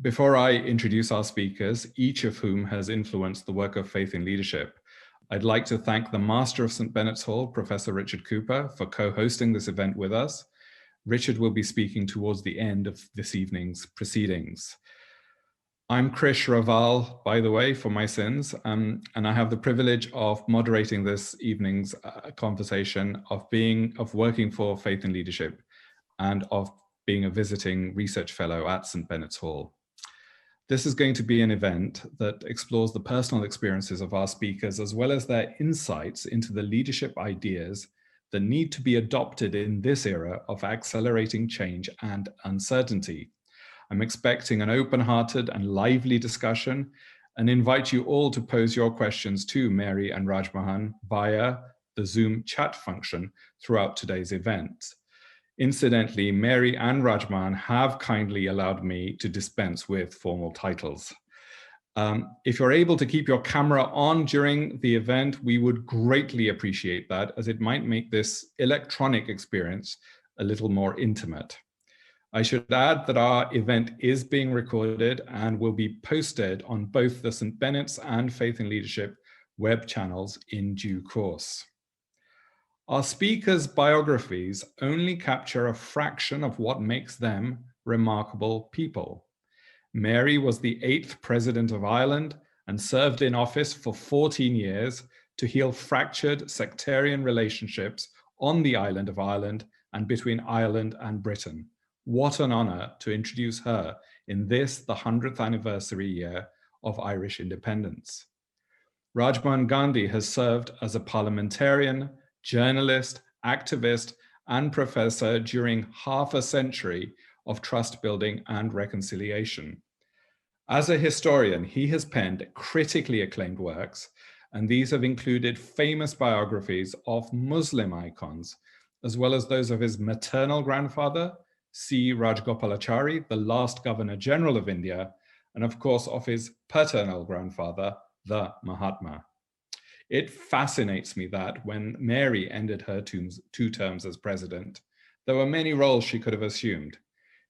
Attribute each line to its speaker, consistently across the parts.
Speaker 1: Before I introduce our speakers, each of whom has influenced the work of faith in leadership, I'd like to thank the Master of St. Benet's Hall, Professor Richard Cooper, for co-hosting this event with us. Richard will be speaking towards the end of this evening's proceedings. I'm Krish Raval, by the way, for my sins, and I have the privilege of moderating this evening's conversation, of working for Faith in Leadership, and of being a visiting research fellow at St. Benet's Hall. This is going to be an event that explores the personal experiences of our speakers, as well as their insights into the leadership ideas that need to be adopted in this era of accelerating change and uncertainty. I'm expecting an open-hearted and lively discussion and invite you all to pose your questions to Mary and Rajmohan via the Zoom chat function throughout today's event. Incidentally, Mary and Rajmohan have kindly allowed me to dispense with formal titles. If you're able to keep your camera on during the event, we would greatly appreciate that, as it might make this electronic experience a little more intimate. I should add that our event is being recorded and will be posted on both the St. Benet's and Faith in Leadership web channels in due course. Our speakers' biographies only capture a fraction of what makes them remarkable people. Mary was the 8th President of Ireland and served in office for 14 years to heal fractured sectarian relationships on the island of Ireland and between Ireland and Britain. What an honor to introduce her in this, the 100th anniversary year of Irish independence. Rajmohan Gandhi has served as a parliamentarian, journalist, activist, and professor during half a century of trust building and reconciliation. As a historian, he has penned critically acclaimed works, and these have included famous biographies of Muslim icons, as well as those of his maternal grandfather, C. Rajgopalachari, the last Governor General of India, and of course of his paternal grandfather, the Mahatma. It fascinates me that when Mary ended her 2 terms as president, there were many roles she could have assumed.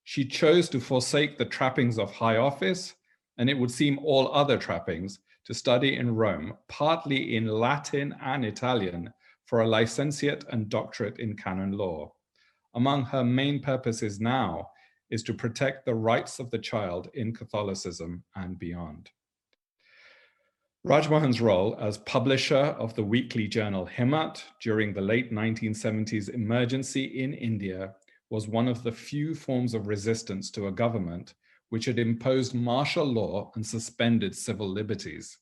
Speaker 1: She chose to forsake the trappings of high office, and it would seem all other trappings, to study in Rome, partly in Latin and Italian, for a licentiate and doctorate in canon law. Among her main purposes now is to protect the rights of the child in Catholicism and beyond. Rajmohan's role as publisher of the weekly journal Himmat during the late 1970s emergency in India was one of the few forms of resistance to a government which had imposed martial law and suspended civil liberties.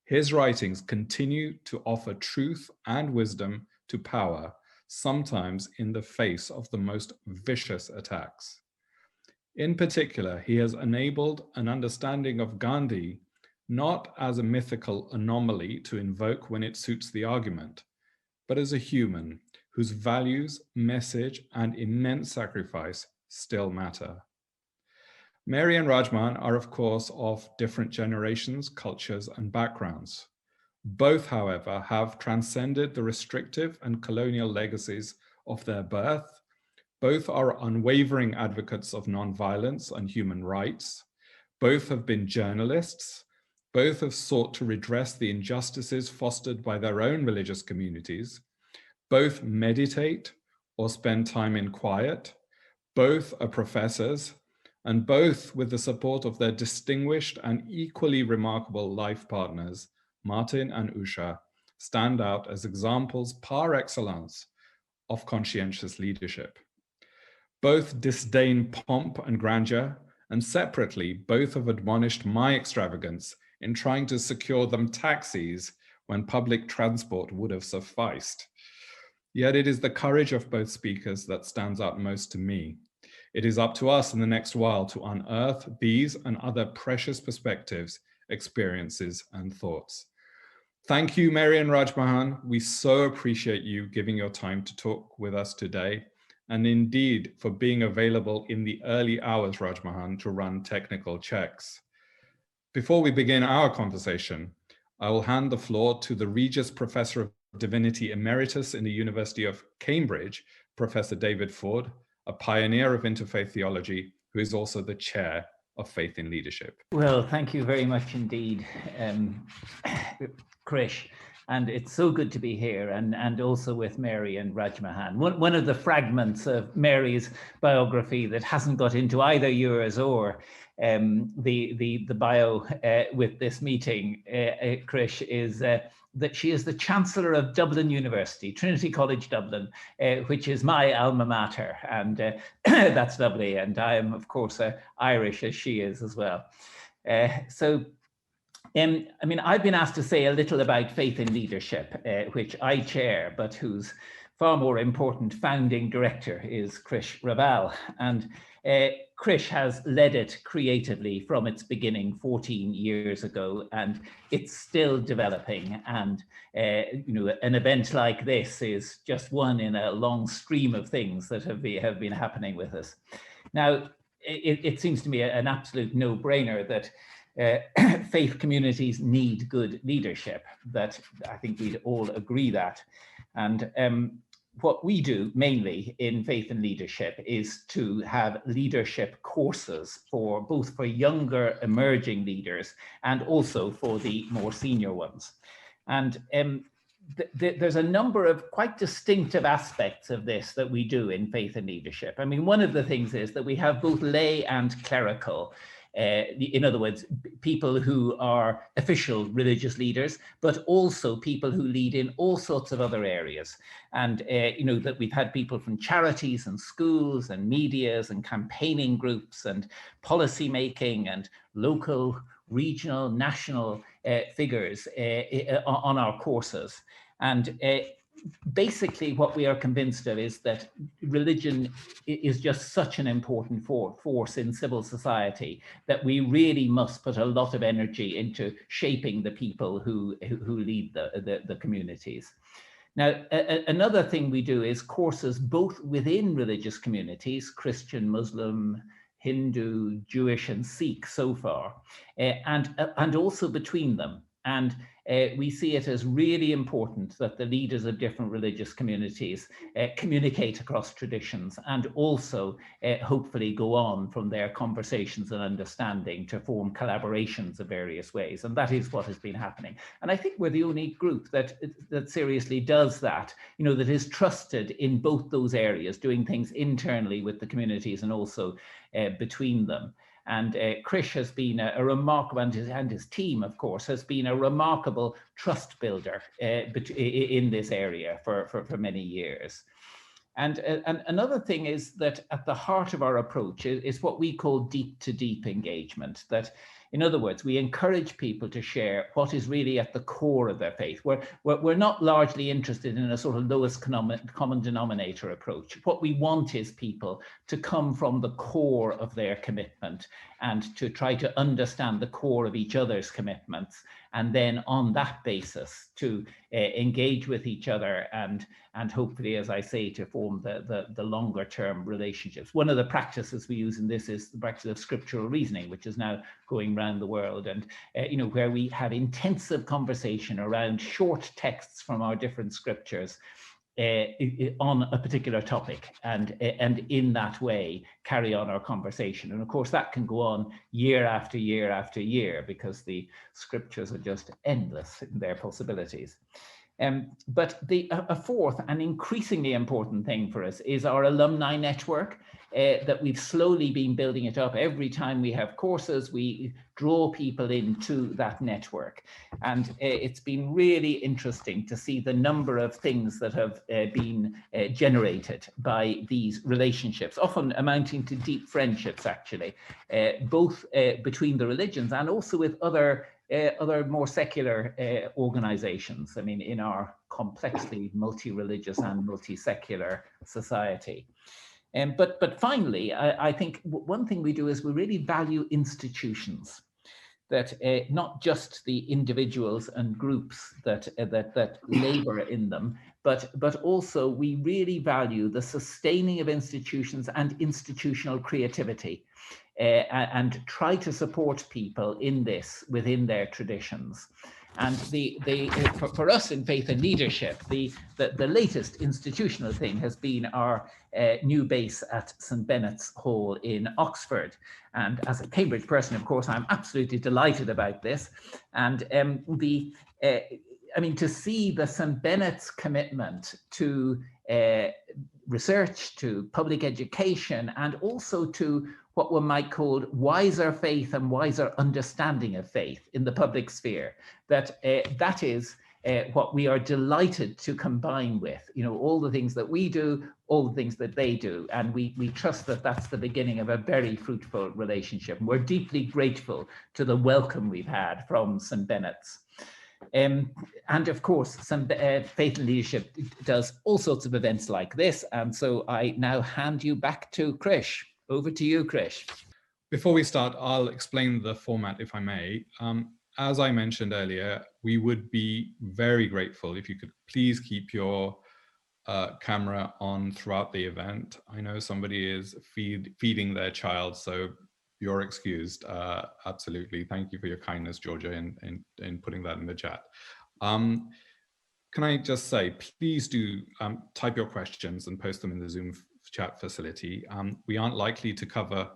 Speaker 1: His writings continue to offer truth and wisdom to power, sometimes in the face of the most vicious attacks. In particular, he has enabled an understanding of Gandhi not as a mythical anomaly to invoke when it suits the argument, but as a human whose values, message, and immense sacrifice still matter. Mary and Rajmohan are, of course, of different generations, cultures, and backgrounds. Both, however, have transcended the restrictive and colonial legacies of their birth. Both are unwavering advocates of nonviolence and human rights. Both have been journalists. Both have sought to redress the injustices fostered by their own religious communities. Both meditate or spend time in quiet. Both are professors, and both, with the support of their distinguished and equally remarkable life partners, Martin and Usha, stand out as examples par excellence of conscientious leadership. Both disdain pomp and grandeur, and separately, both have admonished my extravagance in trying to secure them taxis when public transport would have sufficed. Yet it is the courage of both speakers that stands out most to me. It is up to us in the next while to unearth these and other precious perspectives, experiences, and thoughts. Thank you, Mary and Rajmohan. We so appreciate you giving your time to talk with us today, and indeed for being available in the early hours, Rajmohan, to run technical checks. Before we begin our conversation, I will hand the floor to the Regius Professor of Divinity Emeritus in the University of Cambridge, Professor David Ford, a pioneer of interfaith theology, who is also the chair of faith in leadership.
Speaker 2: Well, thank you very much indeed, Krish. And it's so good to be here, and also with Mary and Rajmohan. One of the fragments of Mary's biography that hasn't got into either yours or the bio with this meeting, Krish, is that she is the Chancellor of Dublin University, Trinity College Dublin, which is my alma mater, and that's lovely. And I am, of course, Irish, as she is as well. I mean, I've been asked to say a little about faith in leadership, which I chair, but whose far more important founding director is Krish Raval. And Krish has led it creatively from its beginning 14 years ago, and it's still developing. And you know, an event like this is just one in a long stream of things that have been happening with us. Now, it seems to me an absolute no-brainer that faith communities need good leadership. That I think we'd all agree that. And what we do mainly in faith and leadership is to have leadership courses for both for younger emerging leaders and also for the more senior ones. And there's a number of quite distinctive aspects of this that we do in faith and leadership. I mean, one of the things is that we have both lay and clerical. In other words, people who are official religious leaders, but also people who lead in all sorts of other areas. And you know, that we've had people from charities and schools and medias and campaigning groups and policy making and local, regional, national figures on our courses. And basically what we are convinced of is that religion is just such an important force in civil society that we really must put a lot of energy into shaping the people who lead the communities. Now, another thing we do is courses both within religious communities, Christian, Muslim, Hindu, Jewish, and Sikh so far, and also between them. And we see it as really important that the leaders of different religious communities communicate across traditions and also hopefully go on from their conversations and understanding to form collaborations of various ways. And that is what has been happening. And I think we're the only group that seriously does that, you know, that is trusted in both those areas, doing things internally with the communities and also between them. And Krish has been a remarkable, and his team, of course, has been a remarkable trust builder in this area for many years. And another thing is that at the heart of our approach is what we call deep-to-deep engagement. That, in other words, we encourage people to share what is really at the core of their faith. We're not largely interested in a sort of lowest common denominator approach. What we want is people to come from the core of their commitment and to try to understand the core of each other's commitments, and then on that basis to engage with each other and hopefully, as I say, to form the longer term relationships. One of the practices we use in this is the practice of scriptural reasoning, which is now going around the world, and you know, where we have intensive conversation around short texts from our different scriptures on a particular topic, and in that way carry on our conversation. And of course that can go on year after year after year because the scriptures are just endless in their possibilities. But a fourth and increasingly important thing for us is our alumni network, that we've slowly been building it up. Every time we have courses, we draw people into that network. And it's been really interesting to see the number of things that have been generated by these relationships, often amounting to deep friendships, actually, both between the religions and also with other more secular organizations. I mean, in our complexly multi-religious and multi-secular society. But finally, I think one thing we do is we really value institutions, that not just the individuals and groups that labor in them, but also we really value the sustaining of institutions and institutional creativity, and try to support people in this within their traditions. And for us in Faith and Leadership, the latest institutional thing has been our new base at St. Benet's Hall in Oxford. And as a Cambridge person, of course, I'm absolutely delighted about this. And I mean, to see the St. Benet's commitment to research, to public education, and also to what one might call wiser faith and wiser understanding of faith in the public sphere, that is what we are delighted to combine with, you know, all the things that we do, all the things that they do. And we trust that that's the beginning of a very fruitful relationship. And we're deeply grateful to the welcome we've had from St. Benet's. And of course, some Faith and Leadership does all sorts of events like this. And so I now hand you back to Krish. Over to you, Krish.
Speaker 1: Before we start, I'll explain the format, if I may. As I mentioned earlier, we would be very grateful if you could please keep your camera on throughout the event. I know somebody is feeding their child, so you're excused. Absolutely. Thank you for your kindness, Georgia, in putting that in the chat. Can I just say, please do type your questions and post them in the Zoom chat facility. We aren't likely to cover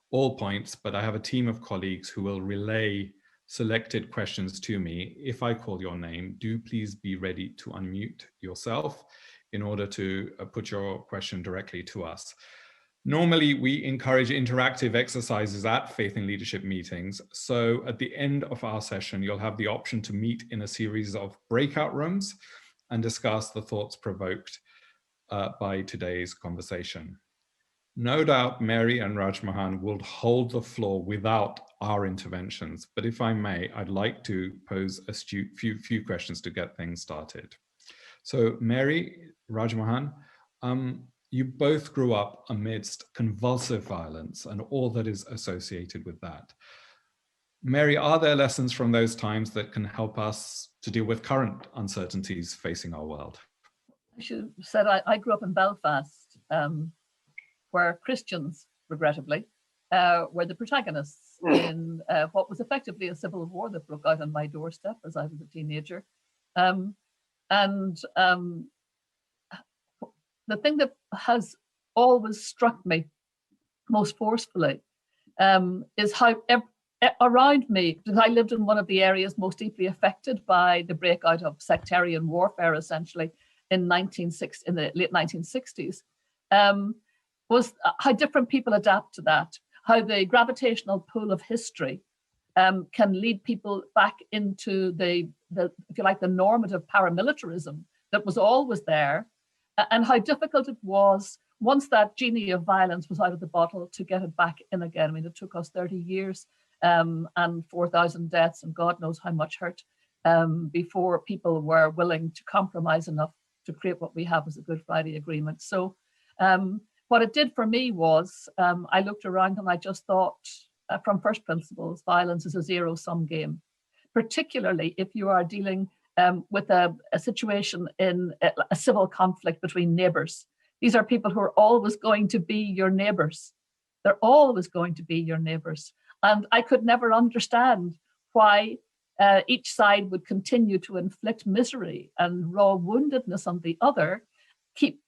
Speaker 1: all points, but I have a team of colleagues who will relay selected questions to me. If I call your name, do please be ready to unmute yourself in order to put your question directly to us. Normally, we encourage interactive exercises at Faith and Leadership meetings. So at the end of our session, you'll have the option to meet in a series of breakout rooms and discuss the thoughts provoked by today's conversation. No doubt Mary and Rajmohan will hold the floor without our interventions, but if I may, I'd like to pose a few questions to get things started. So Mary, Rajmohan, you both grew up amidst convulsive violence and all that is associated with that. Mary, are there lessons from those times that can help us to deal with current uncertainties facing our world?
Speaker 3: I should have said I grew up in Belfast, where Christians, regrettably, were the protagonists in what was effectively a civil war that broke out on my doorstep as I was a teenager. The thing that has always struck me most forcefully is how around me, because I lived in one of the areas most deeply affected by the breakout of sectarian warfare, essentially, in the late 1960s, was how different people adapt to that, how the gravitational pull of history can lead people back into the if you like, the normative paramilitarism that was always there, and how difficult it was once that genie of violence was out of the bottle to get it back in again. I mean, it took us 30 years and 4,000 deaths and God knows how much hurt before people were willing to compromise enough to create what we have as a Good Friday Agreement. So what it did for me was I looked around and I just thought from first principles, violence is a zero-sum game, particularly if you are dealing with a situation in a civil conflict between neighbors. These are people who are always going to be your neighbors. They're always going to be your neighbors. And I could never understand why each side would continue to inflict misery and raw woundedness on the other,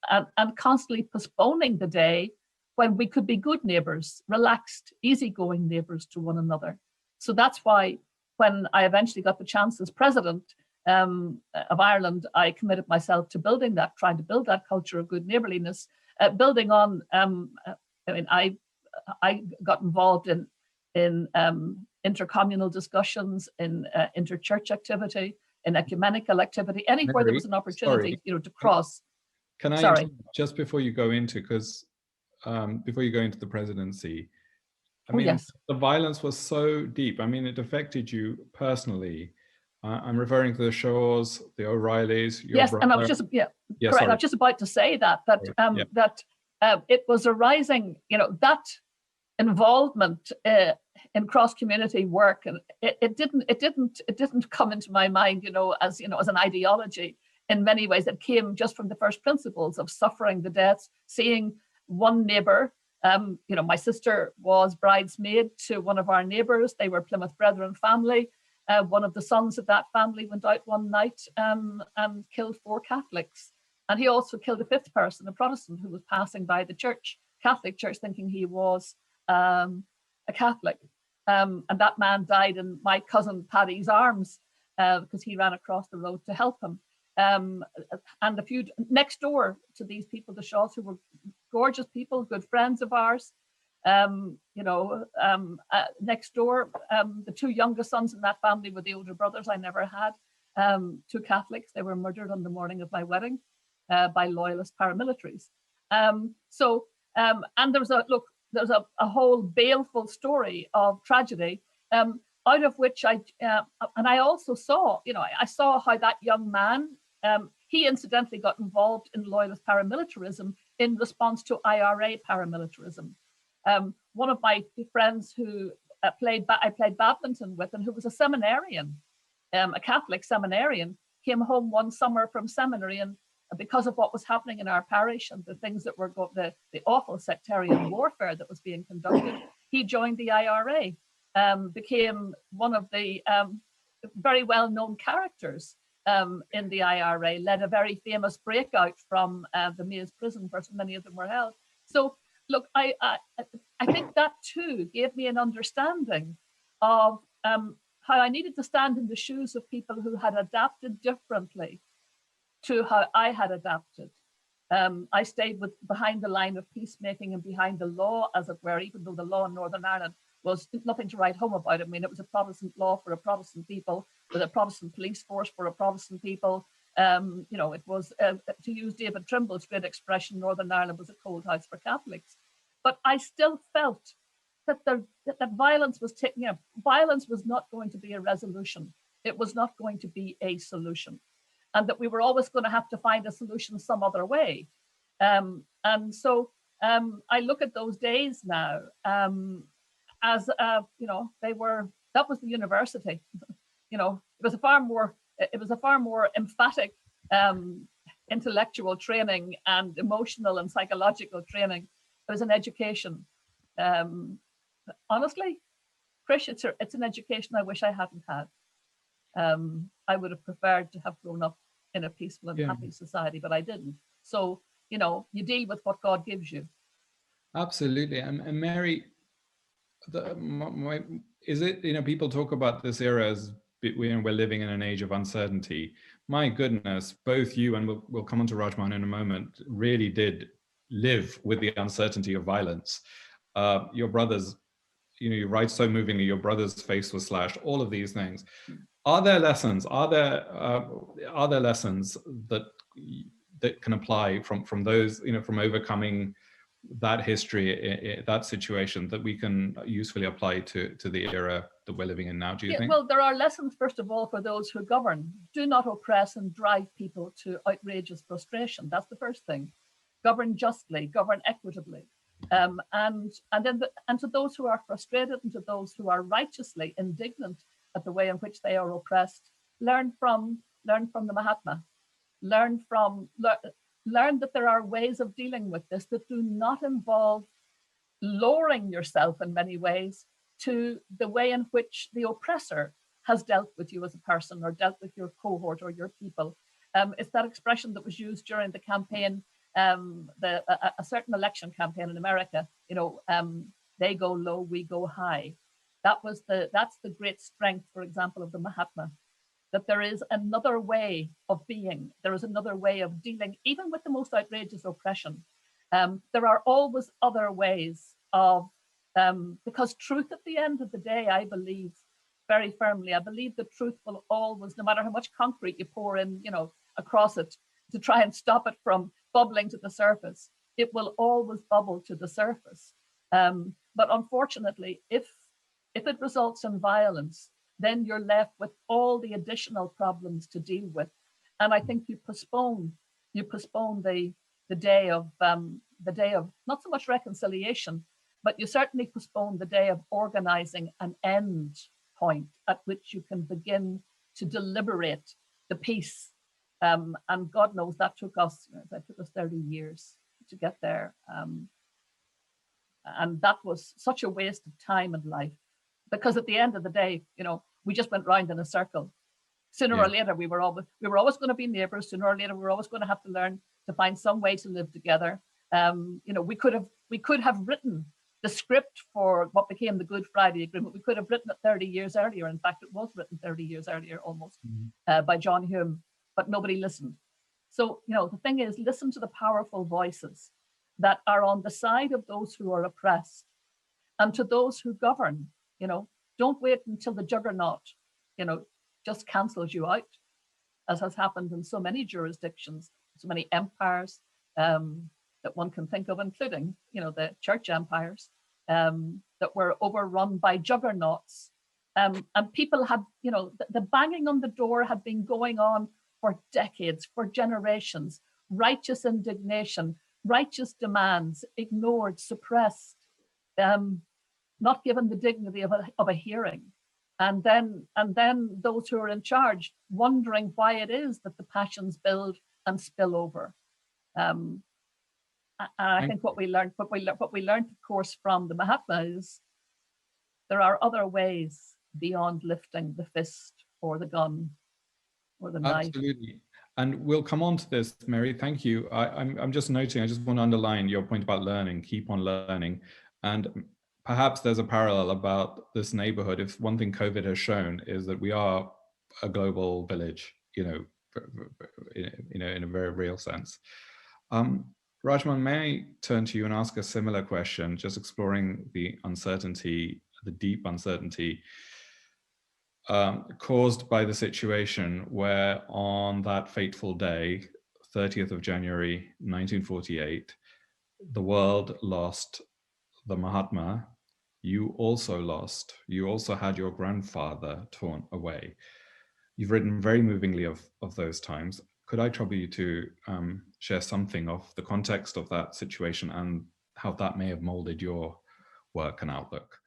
Speaker 3: and constantly postponing the day when we could be good neighbors, relaxed, easygoing neighbors to one another. So that's why when I eventually got the chance as president of Ireland, I committed myself to trying to build that culture of good neighborliness, building on, I got involved in intercommunal discussions, in interchurch activity, in ecumenical activity, anywhere Mary, there was an opportunity, to cross.
Speaker 1: Can I just before you go into, before you go into the presidency,
Speaker 3: yes.
Speaker 1: The violence was so deep. I mean, it affected you personally. I'm referring to the Shaws, the O'Reillys.
Speaker 3: Yes, brother. And I was just correct. Sorry. I was just about to say that it was arising. That involvement in cross-community work, and it didn't come into my mind, as an ideology. In many ways, it came just from the first principles of suffering the deaths, seeing one neighbor. My sister was bridesmaid to one of our neighbors. They were Plymouth Brethren family. One of the sons of that family went out one night and killed 4 Catholics. And he also killed a 5th person, a Protestant, who was passing by the church, Catholic church, thinking he was a Catholic. And that man died in my cousin Paddy's arms because he ran across the road to help him. And a few next door to these people, the Shaws, who were gorgeous people, good friends of ours. Next door, the 2 youngest sons in that family were the older brothers I never had, 2 Catholics. They were murdered on the morning of my wedding by loyalist paramilitaries. And there's a whole baleful story of tragedy, out of which I also saw, I saw how that young man, he incidentally got involved in loyalist paramilitarism in response to IRA paramilitarism. One of my friends who I played badminton with, and who was a seminarian, a Catholic seminarian, came home one summer from seminary, and because of what was happening in our parish and the things that were the awful sectarian warfare that was being conducted, he joined the IRA, became one of the very well-known characters in the IRA, led a very famous breakout from the Maze prison where so many of them were held. So look, I think that too gave me an understanding of how I needed to stand in the shoes of people who had adapted differently to how I had adapted. I stayed behind the line of peacemaking and behind the law, as it were, even though the law in Northern Ireland was nothing to write home about. I mean, it was a Protestant law for a Protestant people, with a Protestant police force for a Protestant people. It was, to use David Trimble's great expression, Northern Ireland was a cold house for Catholics. But I still felt that that violence was not going to be a resolution. It was not going to be a solution, and that we were always going to have to find a solution some other way. And so I look at those days now as that was the university. It was a far more emphatic intellectual training and emotional and psychological training. It was an education. Honestly, Krish, it's an education I wish I hadn't had. I would have preferred to have grown up in a peaceful and happy society, but I didn't. So, you deal with what God gives you.
Speaker 1: Absolutely. And Mary, is it, people talk about this era as we're living in an age of uncertainty. My goodness, both you and we'll come on to Rajmohan in a moment, really did live with the uncertainty of violence. Your brothers, you write so movingly, your brother's face was slashed, all of these things. Are there lessons? Are there lessons that can apply from those, from overcoming that history, that situation, that we can usefully apply to the era that we're living in now, do you think?
Speaker 3: Well, there are lessons, first of all, for those who govern. Do not oppress and drive people to outrageous frustration. That's the first thing. Govern justly, govern equitably. And to those who are frustrated and to those who are righteously indignant at the way in which they are oppressed, learn from the Mahatma. Learn that there are ways of dealing with this that do not involve lowering yourself in many ways to the way in which the oppressor has dealt with you as a person or dealt with your cohort or your people. It's that expression that was used during the campaign, a certain election campaign in America, they go low, we go high. That's the great strength, for example, of the Mahatma, that there is another way of being, there is another way of dealing, even with the most outrageous oppression. There are always other ways of, because truth at the end of the day, I believe very firmly, I believe the truth will always, no matter how much concrete you pour in, across it to try and stop it from bubbling to the surface, it will always bubble to the surface. But unfortunately, if it results in violence, then you're left with all the additional problems to deal with. And I think you postpone the day of not so much reconciliation, but you certainly postpone the day of organizing an end point at which you can begin to deliberate the peace. And God knows that took us 30 years to get there. And that was such a waste of time and life, because at the end of the day, we just went round in a circle. Sooner or later, we were always going to be neighbours. Sooner or later, we were always going to have to learn to find some way to live together. We could have written the script for what became the Good Friday Agreement. We could have written it 30 years earlier. In fact, it was written 30 years earlier almost by John Hume, but nobody listened. So, the thing is, listen to the powerful voices that are on the side of those who are oppressed and to those who govern. Don't wait until the juggernaut, just cancels you out, as has happened in so many jurisdictions, so many empires that one can think of, including, the church empires that were overrun by juggernauts. And people had, the banging on the door had been going on for decades, for generations. Righteous indignation, righteous demands, ignored, suppressed, not given the dignity of a hearing. And then those who are in charge wondering why it is that the passions build and spill over. And I think what we learned, of course, from the Mahatma is there are other ways beyond lifting the fist or the gun or the knife.
Speaker 1: Absolutely. And we'll come on to this, Mary. Thank you. I'm just noting, I just want to underline your point about learning, keep on learning. And perhaps there's a parallel about this neighborhood. If one thing COVID has shown is that we are a global village, in a very real sense. Rajmohan, may I turn to you and ask a similar question, just exploring the uncertainty, the deep uncertainty caused by the situation where on that fateful day, 30th of January, 1948, the world lost the Mahatma. You also had your grandfather torn away. You've written very movingly of those times. Could I trouble you to share something of the context of that situation and how that may have molded your work and outlook?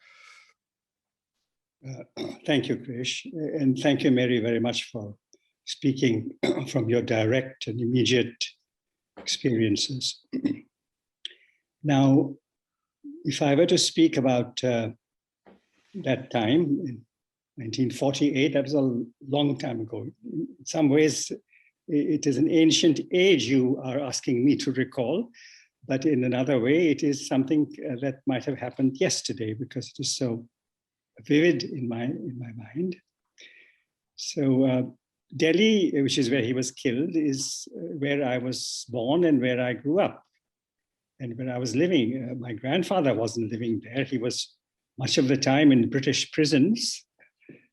Speaker 4: Thank you, Krish. And thank you, Mary, very much for speaking from your direct and immediate experiences. Now, if I were to speak about that time, in 1948, that was a long time ago. In some ways, it is an ancient age you are asking me to recall, but in another way, it is something that might have happened yesterday because it is so vivid in my mind. So Delhi, which is where he was killed, is where I was born and where I grew up and where I was living. My grandfather wasn't living there. He was much of the time in British prisons.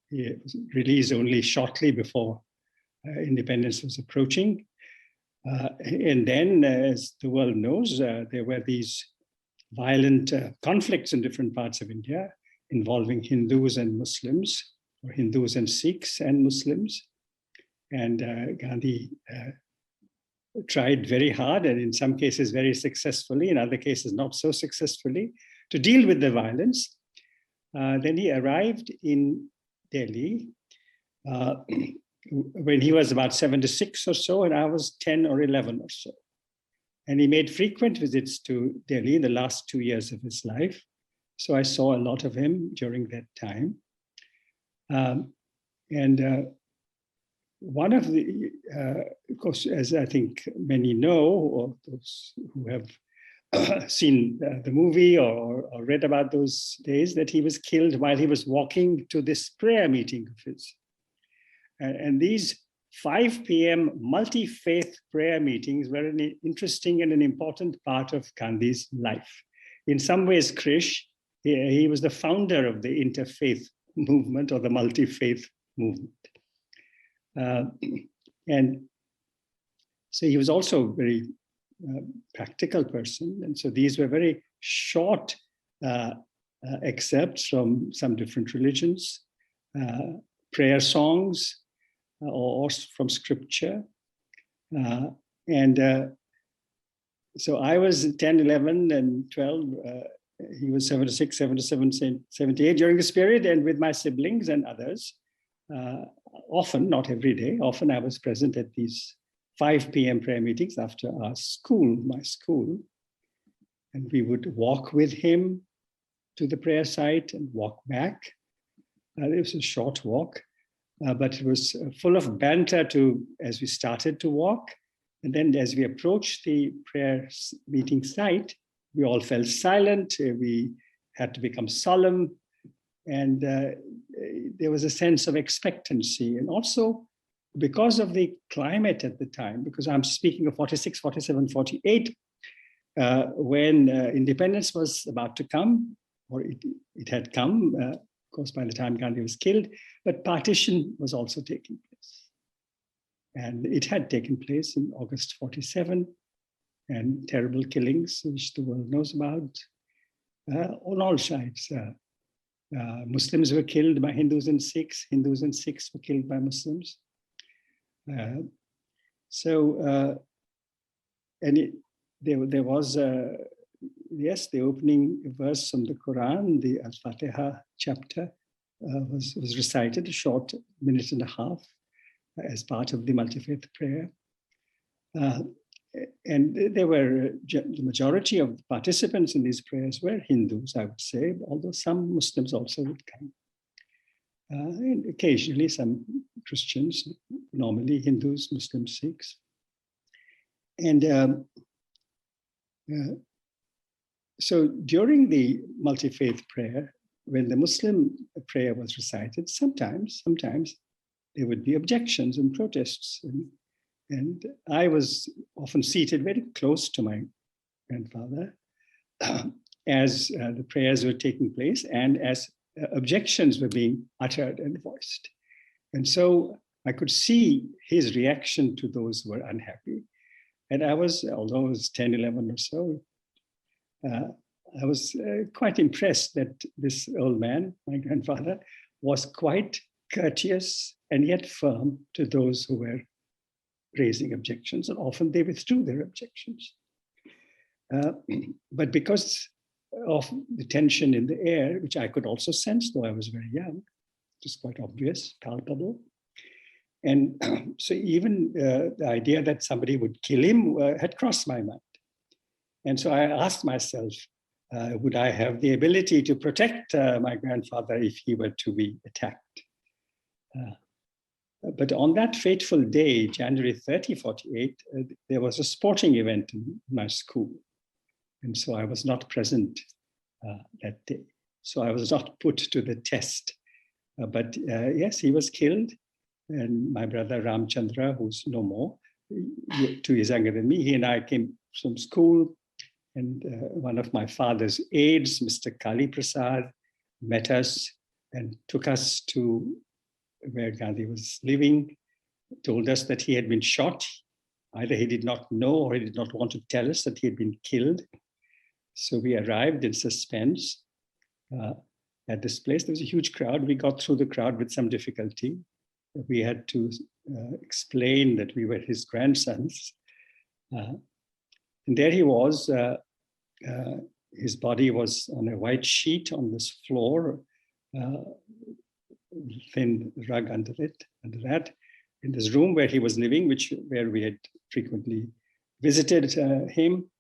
Speaker 4: He was released only shortly before independence was approaching. And then, as the world knows, there were these violent conflicts in different parts of India involving Hindus and Muslims, or Hindus and Sikhs and Muslims. And Gandhi tried very hard, and in some cases very successfully, in other cases not so successfully, to deal with the violence. Then he arrived in Delhi when he was about 76 or so, and I was 10 or 11 or so. And he made frequent visits to Delhi in the last 2 years of his life. So I saw a lot of him during that time. One of the, of course, as I think many know, or those who have seen the movie or read about those days, that he was killed while he was walking to this prayer meeting of his. And these 5 p.m. multi-faith prayer meetings were an interesting and an important part of Gandhi's life. In some ways, Krish, he was the founder of the interfaith movement or the multi-faith movement. And so he was also a very practical person. And so these were very short excerpts from some different religions, prayer songs, or from scripture. So I was 10, 11, and 12. He was 76, 77, 78 during this period, and with my siblings and others, often, not every day, often I was present at these 5 p.m. prayer meetings after our school, my school. And we would walk with him to the prayer site and walk back. It was a short walk, but it was full of banter as we started to walk. And then as we approached the prayer meeting site, we all fell silent. We had to become solemn. And there was a sense of expectancy. And also because of the climate at the time, because I'm speaking of 46, 47, 48, when independence was about to come, or it had come, of course, by the time Gandhi was killed, but partition was also taking place. And it had taken place in August 47, and terrible killings, which the world knows about, on all sides. Muslims were killed by Hindus and Sikhs. Hindus and Sikhs were killed by Muslims. And there was, yes, the opening verse from the Quran, the Al-Fatiha chapter, was recited, a short minute and a half, as part of the multi-faith prayer. And there were, the majority of the participants in these prayers were Hindus, I would say, although some Muslims also would come. And occasionally some Christians, normally Hindus, Muslims, Sikhs. And so during the multi-faith prayer, when the Muslim prayer was recited, sometimes there would be objections and protests. And I was often seated very close to my grandfather as the prayers were taking place and as objections were being uttered and voiced. And so I could see his reaction to those who were unhappy. And I was, although I was 10, 11 or so, I was quite impressed that this old man, my grandfather, was quite courteous and yet firm to those who were raising objections, and often they withdrew their objections. But because of the tension in the air, which I could also sense, though I was very young, it was quite obvious, palpable. And so even the idea that somebody would kill him had crossed my mind. And so I asked myself, would I have the ability to protect my grandfather if he were to be attacked? But on that fateful day, January 30, 48, there was a sporting event in my school. And so I was not present that day. So I was not put to the test. But yes, he was killed. And my brother Ramchandra, who's no more, 2 years younger than me, he and I came from school. And one of my father's aides, Mr. Kali Prasad, met us and took us to where Gandhi was living, told us that he had been shot. Either he did not know or he did not want to tell us that he had been killed. So we arrived in suspense at this place. There was a huge crowd. We got through the crowd with some difficulty. We had to explain that we were his grandsons. And there he was. His body was on a white sheet on this floor, thin rug under that, in this room where he was living, where we had frequently visited him.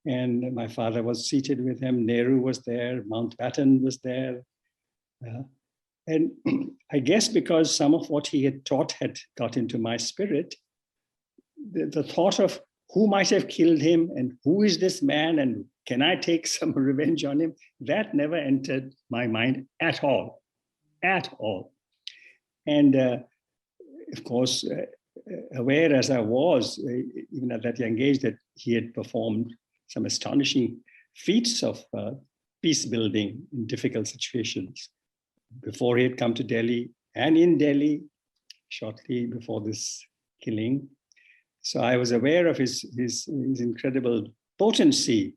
Speaker 4: And my father was seated with him. Nehru was there. Mountbatten was there. And I guess because some of what he had taught had got into my spirit, the thought of who might have killed him and who is this man and can I take some revenge on him, that never entered my mind at all. At all. And of course, aware as I was, even at that young age, that he had performed some astonishing feats of peace building in difficult situations before he had come to Delhi and in Delhi shortly before this killing. So I was aware of his incredible potency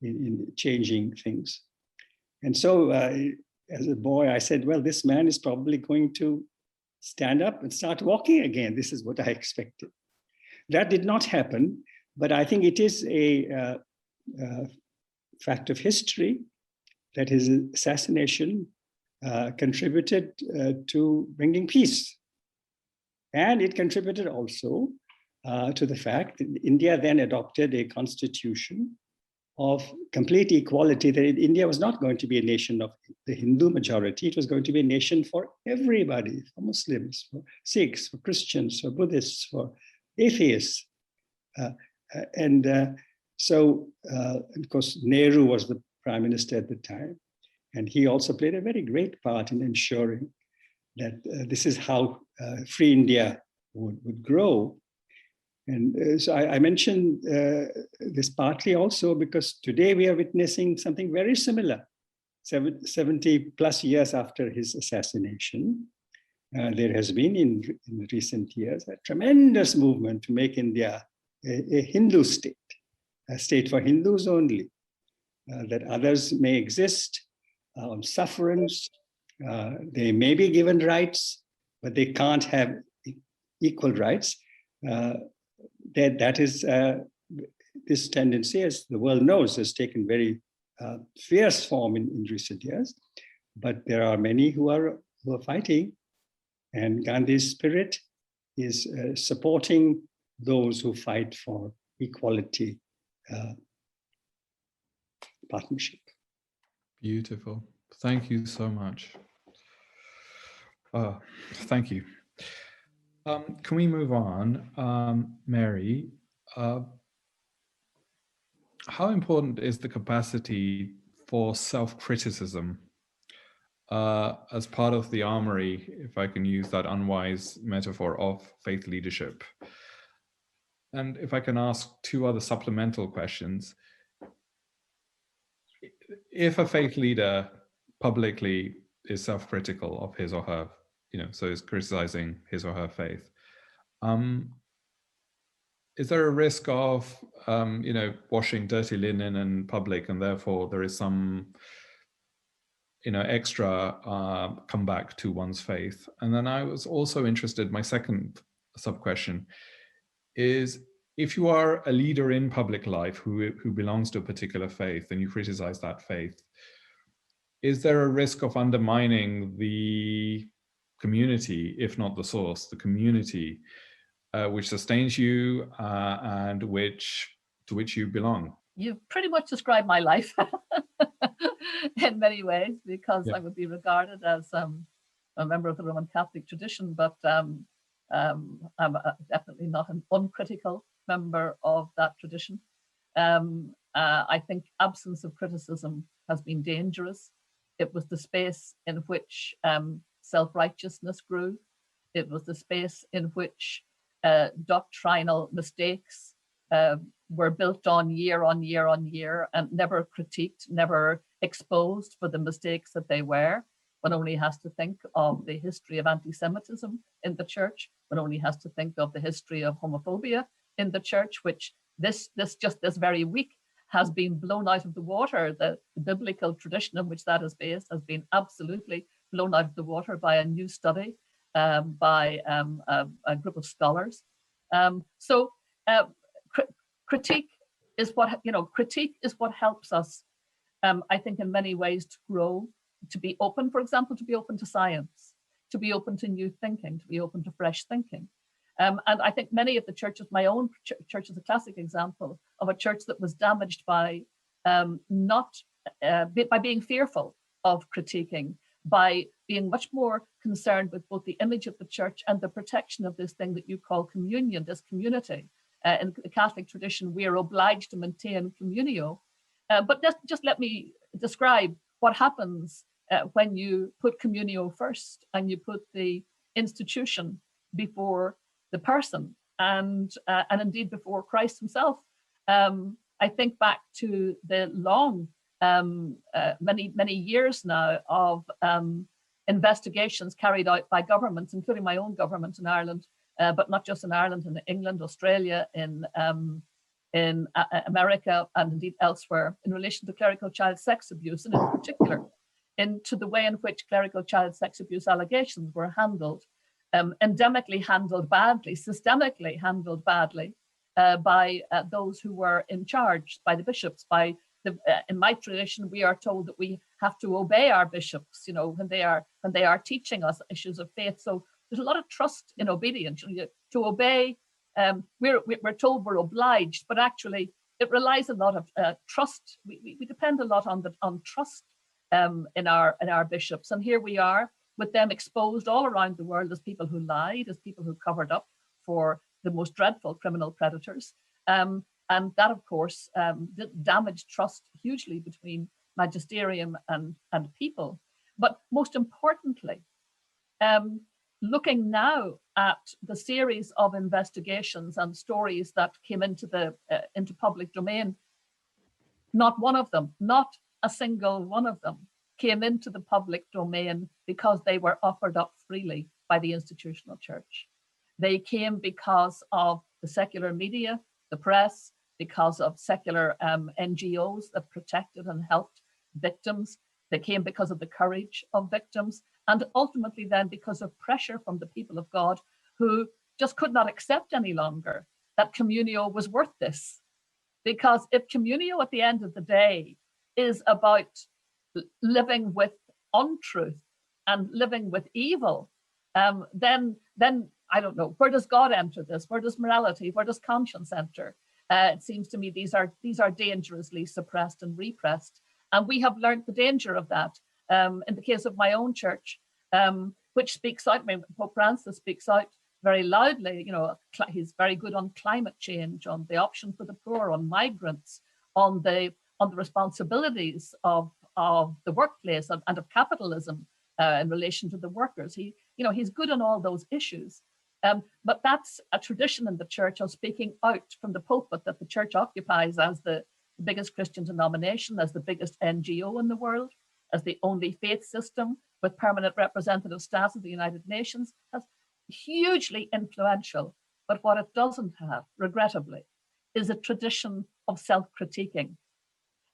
Speaker 4: in changing things. And so as a boy, I said, well, this man is probably going to stand up and start walking again. This is what I expected. That did not happen, but I think it is a fact of history that his assassination contributed to bringing peace. And it contributed also to the fact that India then adopted a constitution of complete equality, that India was not going to be a nation of the Hindu majority. It was going to be a nation for everybody, for Muslims, for Sikhs, for Christians, for Buddhists, for atheists. So, of course, Nehru was the prime minister at the time. And he also played a very great part in ensuring that this is how free India would grow. And so I mentioned this partly also because today we are witnessing something very similar. 70 plus years after his assassination, there has been in recent years a tremendous movement to make India a Hindu state, a state for Hindus only, that others may exist on sufferance. They may be given rights, but they can't have equal rights. That is this tendency, as the world knows, has taken very fierce form in recent years. But there are many who are fighting, and Gandhi's spirit is supporting those who fight for equality, partnership.
Speaker 1: Beautiful. Thank you so much. Thank you. Can we move on? Mary, how important is the capacity for self-criticism as part of the armory, if I can use that unwise metaphor, of faith leadership? And if I can ask two other supplemental questions. If a faith leader publicly is self-critical of his or her, so is criticizing his or her faith, is there a risk of, washing dirty linen in public, and therefore there is some, extra comeback to one's faith? And then I was also interested, my second sub-question is, if you are a leader in public life who belongs to a particular faith and you criticize that faith, is there a risk of undermining the community, if not the source, the community which sustains you and to which you belong?
Speaker 3: You've pretty much described my life in many ways, because I would be regarded as a member of the Roman Catholic tradition, but I'm definitely not an uncritical member of that tradition. I think absence of criticism has been dangerous. It was the space in which self-righteousness grew. It was the space in which doctrinal mistakes were built on year on year on year, and never critiqued, never exposed for the mistakes that they were. One only has to think of the history of anti-Semitism in the church. One only has to think of the history of homophobia in the church, which this very week has been blown out of the water. The biblical tradition on which that is based has been absolutely blown out of the water by a new study by a group of scholars. Critique is what helps us, I think, in many ways to grow, to be open, for example, to be open to science, to be open to new thinking, to be open to fresh thinking. And I think many of the churches, my own church is a classic example of a church that was damaged by by being fearful of critiquing, by being much more concerned with both the image of the church and the protection of this thing that you call communion, this community. In the Catholic tradition, we are obliged to maintain communio. But just let me describe what happens when you put communio first and you put the institution before the person, and indeed before Christ himself. I think back to the long, many years now of investigations carried out by governments, including my own government in Ireland, but not just in Ireland, in England, Australia, in America, and indeed elsewhere, in relation to clerical child sex abuse, and in particular into the way in which clerical child sex abuse allegations were handled, endemically handled badly, systemically handled badly by those who were in charge, by the bishops. In my tradition, we are told that we have to obey our bishops, when they are teaching us issues of faith. So there's a lot of trust in obedience. To obey, we're told we're obliged, but actually it relies a lot of trust. We depend a lot on trust in our bishops. And here we are with them exposed all around the world as people who lied, as people who covered up for the most dreadful criminal predators. And that, of course, damaged trust hugely between magisterium and people. But most importantly, looking now at the series of investigations and stories that came into public domain, not one of them, not a single one of them, came into the public domain because they were offered up freely by the institutional church. They came because of the secular media, the press, because of secular NGOs that protected and helped victims. They came because of the courage of victims, and ultimately then because of pressure from the people of God who just could not accept any longer that communio was worth this. Because if communio at the end of the day is about living with untruth and living with evil, then I don't know, where does God enter this? Where does morality, where does conscience enter? It seems to me these are dangerously suppressed and repressed. And we have learned the danger of that. In the case of my own church, which speaks out, I mean, Pope Francis speaks out very loudly, you know, he's very good on climate change, on the option for the poor, on migrants, on the responsibilities of the workplace and of capitalism in relation to the workers. He's good on all those issues. But that's a tradition in the church of speaking out from the pulpit that the church occupies as the biggest Christian denomination, as the biggest NGO in the world, as the only faith system with permanent representative status of the United Nations. That's hugely influential. But what it doesn't have, regrettably, is a tradition of self-critiquing.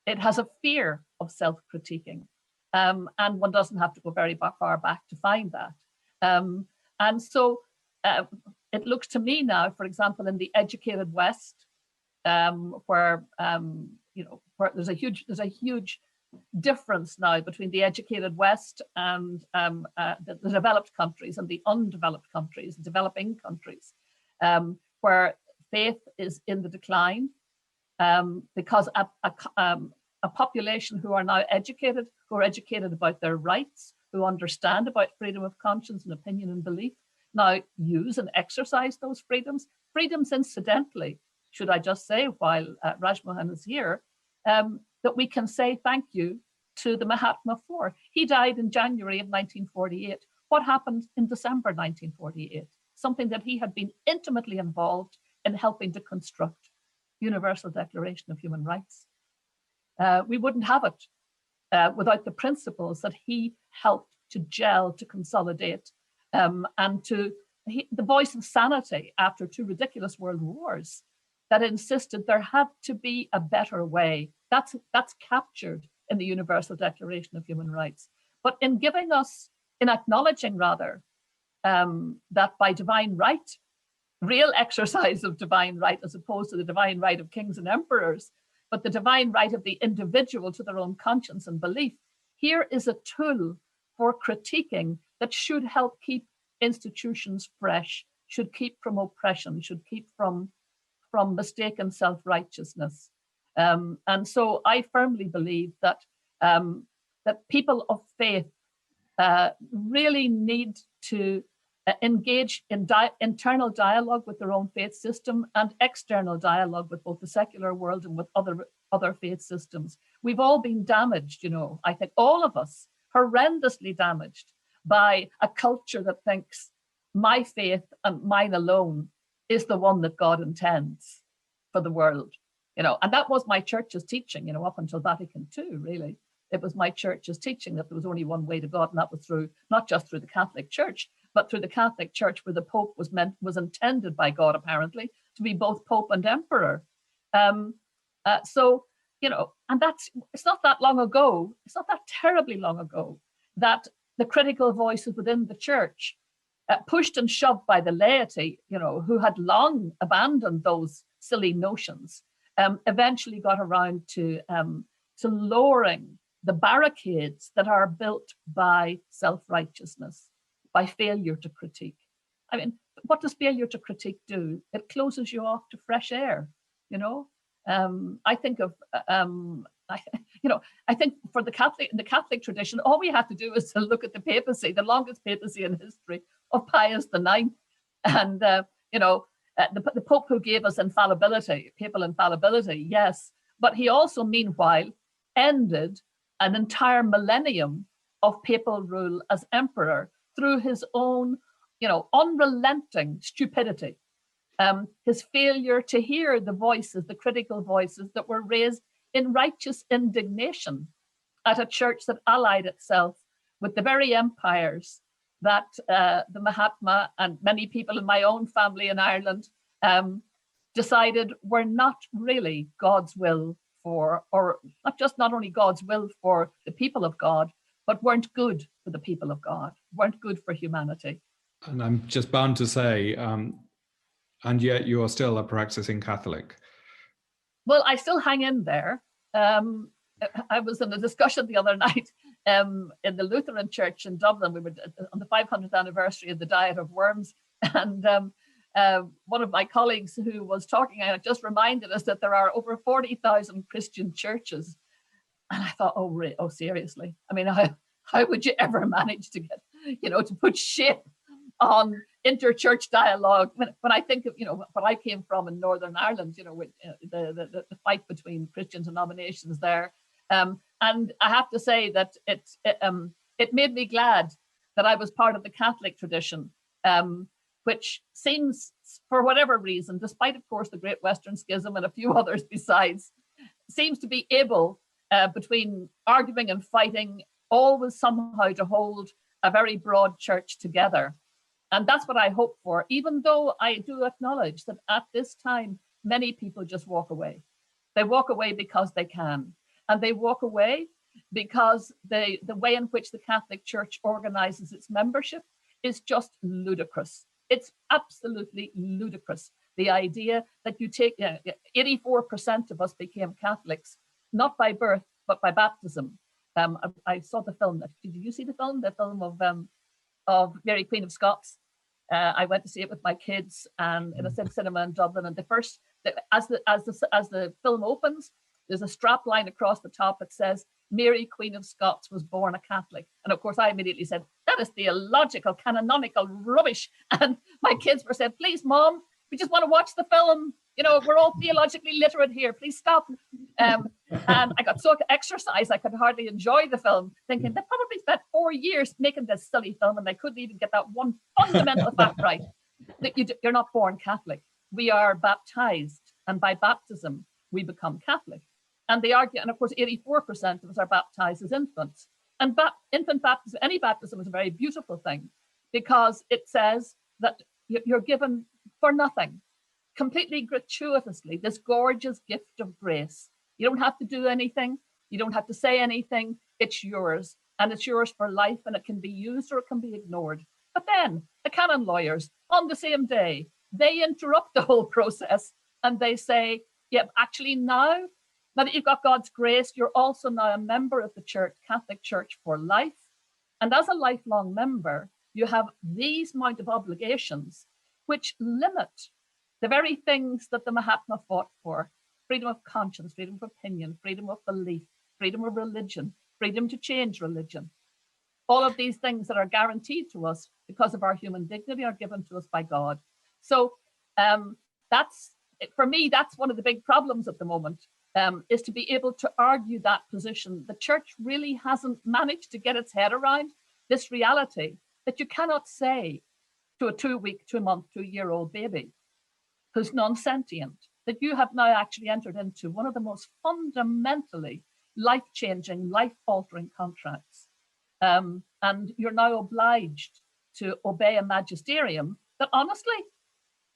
Speaker 3: It has a fear of self-critiquing. And one doesn't have to go very far back to find that. And so it looks to me now, for example, in the educated West, where there's a huge difference now between the educated West and the developed countries and the undeveloped countries, developing countries, where faith is in the decline, because a population who are now educated, who are educated about their rights, who understand about freedom of conscience and opinion and belief, now use and exercise those freedoms. Freedoms, incidentally, should I just say, while Rajmohan is here, that we can say thank you to the Mahatma for. He died in January of 1948. What happened in December 1948? Something that he had been intimately involved in helping to construct, Universal Declaration of Human Rights. We wouldn't have it without the principles that he helped to gel, to consolidate, and the voice of sanity after 2 ridiculous world wars that insisted there had to be a better way. That's captured in the Universal Declaration of Human Rights. But in acknowledging rather, that by divine right, real exercise of divine right, as opposed to the divine right of kings and emperors, but the divine right of the individual to their own conscience and belief, here is a tool for critiquing that should help keep institutions fresh, should keep from oppression, should keep from mistaken self-righteousness. And so I firmly believe that people of faith really need to engage in internal dialogue with their own faith system and external dialogue with both the secular world and with other faith systems. We've all been damaged, I think all of us, horrendously damaged by a culture that thinks my faith and mine alone is the one that God intends for the world. And that was my church's teaching, up until Vatican II, really. It was my church's teaching that there was only one way to God, and that was not just through the Catholic Church, but through the Catholic Church, where the Pope was intended by God, apparently, to be both Pope and Emperor. And it's not that long ago, it's not that terribly long ago, that the critical voices within the church, pushed and shoved by the laity, who had long abandoned those silly notions, eventually got around to lowering the barricades that are built by self-righteousness, by failure to critique. I mean, what does failure to critique do? It closes you off to fresh air, I think of, I think for the Catholic tradition, all we have to do is to look at the papacy, the longest papacy in history of Pius IX, and the Pope who gave us infallibility, papal infallibility, yes, but he also, meanwhile, ended an entire millennium of papal rule as emperor through his own, unrelenting stupidity. His failure to hear the voices, the critical voices that were raised in righteous indignation at a church that allied itself with the very empires that the Mahatma and many people in my own family in Ireland decided were not really God's will for, or not only God's will for the people of God, but weren't good for the people of God, weren't good for humanity.
Speaker 1: And I'm just bound to say, and yet you are still a practicing Catholic.
Speaker 3: Well, I still hang in there. I was in a discussion the other night in the Lutheran Church in Dublin. We were on the 500th anniversary of the Diet of Worms, and one of my colleagues who was talking just reminded us that there are over 40,000 Christian churches. And I thought, oh, seriously? I mean, how would you ever manage to get, to put shape on interchurch dialogue? When I think of, what I came from in Northern Ireland, with the fight between Christian denominations there. And I have to say that it made me glad that I was part of the Catholic tradition, which seems, for whatever reason, despite, of course, the Great Western Schism and a few others besides, seems to be able, between arguing and fighting, always somehow to hold a very broad church together. And that's what I hope for, even though I do acknowledge that at this time, many people just walk away. They walk away because they can. And they walk away because the way in which the Catholic Church organizes its membership is just ludicrous. It's absolutely ludicrous. The idea that you take, 84% of us became Catholics, not by birth, but by baptism. I saw the film. Did you see the film? The film of Mary, Queen of Scots. I went to see it with my kids and in a cinema in Dublin. And as the film opens, there's a strap line across the top that says, Mary, Queen of Scots was born a Catholic. And of course, I immediately said, that is theological, canonical rubbish. And my kids were saying, please, Mom, we just want to watch the film. We're all theologically literate here. Please stop. And I got so exercised, I could hardly enjoy the film, thinking they probably spent 4 years making this silly film and they couldn't even get that one fundamental fact right, that you're not born Catholic. We are baptized, and by baptism, we become Catholic. And they argue, and of course, 84% of us are baptized as infants. And infant baptism, any baptism is a very beautiful thing because it says that you're given for nothing, completely gratuitously, this gorgeous gift of grace. You don't have to do anything. You don't have to say anything. It's yours, and it's yours for life, and it can be used or it can be ignored. But then the canon lawyers on the same day, they interrupt the whole process and they say, yeah, actually now that you've got God's grace, you're also now a member of the Church, Catholic Church for life. And as a lifelong member, you have these amount of obligations which limit the very things that the Mahatma fought for: freedom of conscience, freedom of opinion, freedom of belief, freedom of religion, freedom to change religion. All of these things that are guaranteed to us because of our human dignity are given to us by God. So for me, that's one of the big problems at the moment, is to be able to argue that position. The church really hasn't managed to get its head around this reality that you cannot say to a 2-week, 2-month, 2-year-old baby who's non-sentient, that you have now actually entered into one of the most fundamentally life-changing, life-altering contracts. And you're now obliged to obey a magisterium that, honestly,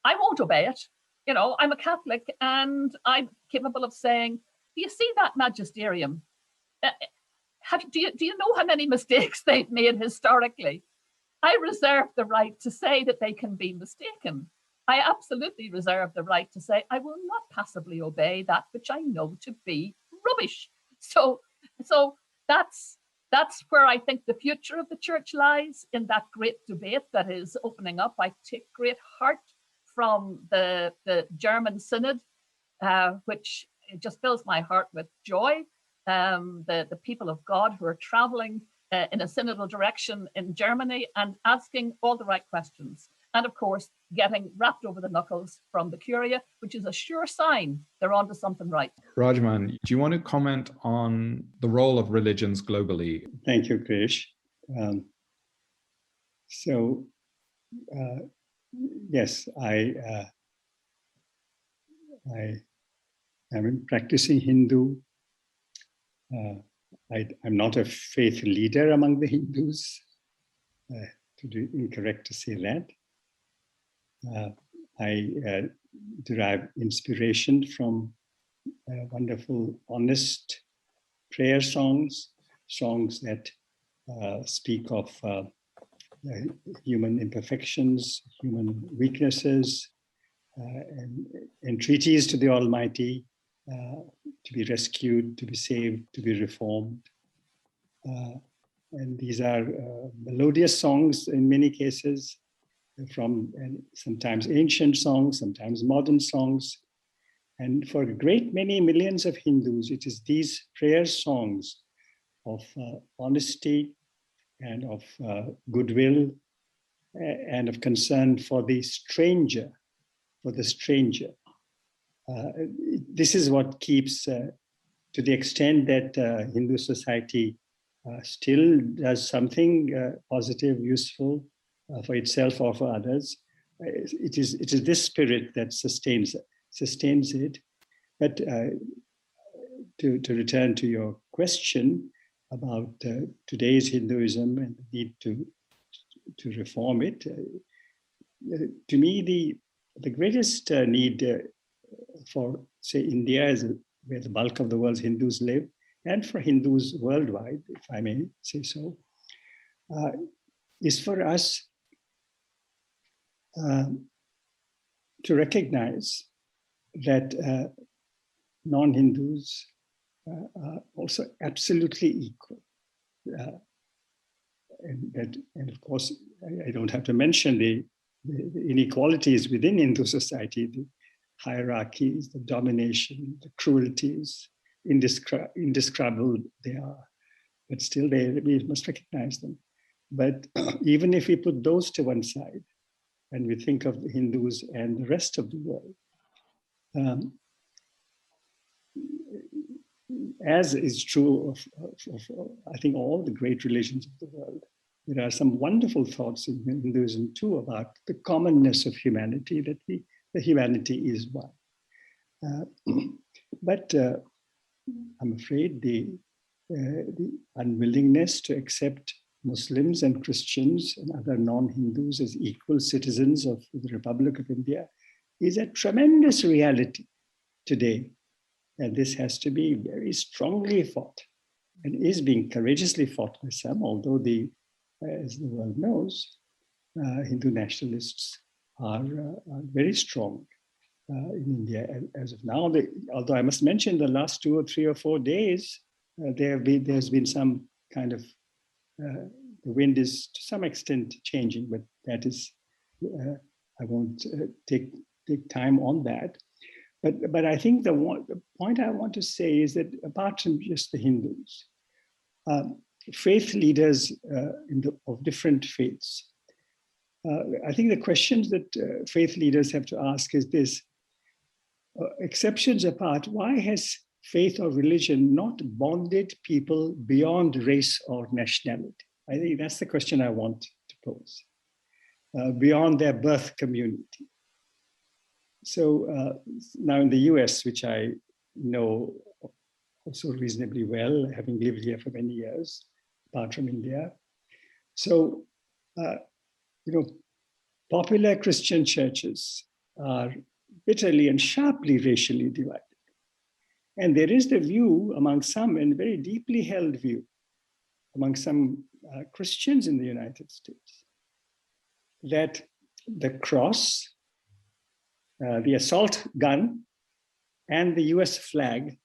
Speaker 3: I won't obey it. I'm a Catholic and I'm capable of saying, do you see that magisterium? Do you know how many mistakes they've made historically? I reserve the right to say that they can be mistaken. I absolutely reserve the right to say, I will not passively obey that which I know to be rubbish. So that's where I think the future of the church lies, in that great debate that is opening up. I take great heart from the German synod, which it just fills my heart with joy. The people of God who are traveling in a synodal direction in Germany and asking all the right questions. And of course, getting wrapped over the knuckles from the Curia, which is a sure sign they're onto something right.
Speaker 1: Rajmohan, do you want to comment on the role of religions globally?
Speaker 4: Thank you, Krish. Yes, I am a practicing Hindu. I'm not a faith leader among the Hindus. Incorrect to say that. I derive inspiration from wonderful, honest prayer songs that speak of human imperfections, human weaknesses, and entreaties to the Almighty to be rescued, to be saved, to be reformed. And these are melodious songs in many cases, from sometimes ancient songs, sometimes modern songs. And for a great many millions of Hindus, it is these prayer songs of honesty and of goodwill and of concern for the stranger, This is what keeps, to the extent that Hindu society still does something positive, useful for itself or for others. It is this spirit that sustains it. But to return to your question about today's Hinduism and the need to reform it, to me the greatest need for, say, India, is where the bulk of the world's Hindus live, and for Hindus worldwide, if I may say so, is for us to recognize that non-Hindus are also absolutely equal. And of course, I don't have to mention the inequalities within Hindu society, the hierarchies, the domination, the cruelties, indescribable they are. But still, we must recognize them. But even if we put those to one side, and we think of the Hindus and the rest of the world, as is true of I think all the great religions of the world, there are some wonderful thoughts in Hinduism too about the commonness of humanity, that the humanity is one. But I'm afraid the unwillingness to accept Muslims and Christians and other non-Hindus as equal citizens of the Republic of India is a tremendous reality today. And this has to be very strongly fought, and is being courageously fought by some, although as the world knows, Hindu nationalists are very strong in India as of now. Although I must mention, the last 2 or 3 or 4 days, there's been some kind of, the wind is to some extent changing, but that is, I won't take time on that. But I think the point I want to say is that apart from just the Hindus, faith leaders of different faiths, I think the questions that faith leaders have to ask is this: exceptions apart, why has faith or religion not bonded people beyond race or nationality? I think that's the question I want to pose, beyond their birth community. So now in the US, which I know also reasonably well, having lived here for many years, apart from India. So, popular Christian churches are bitterly and sharply racially divided. And there is the view among some, and very deeply held view among some Christians in the United States, that the cross, the assault gun, and the US flag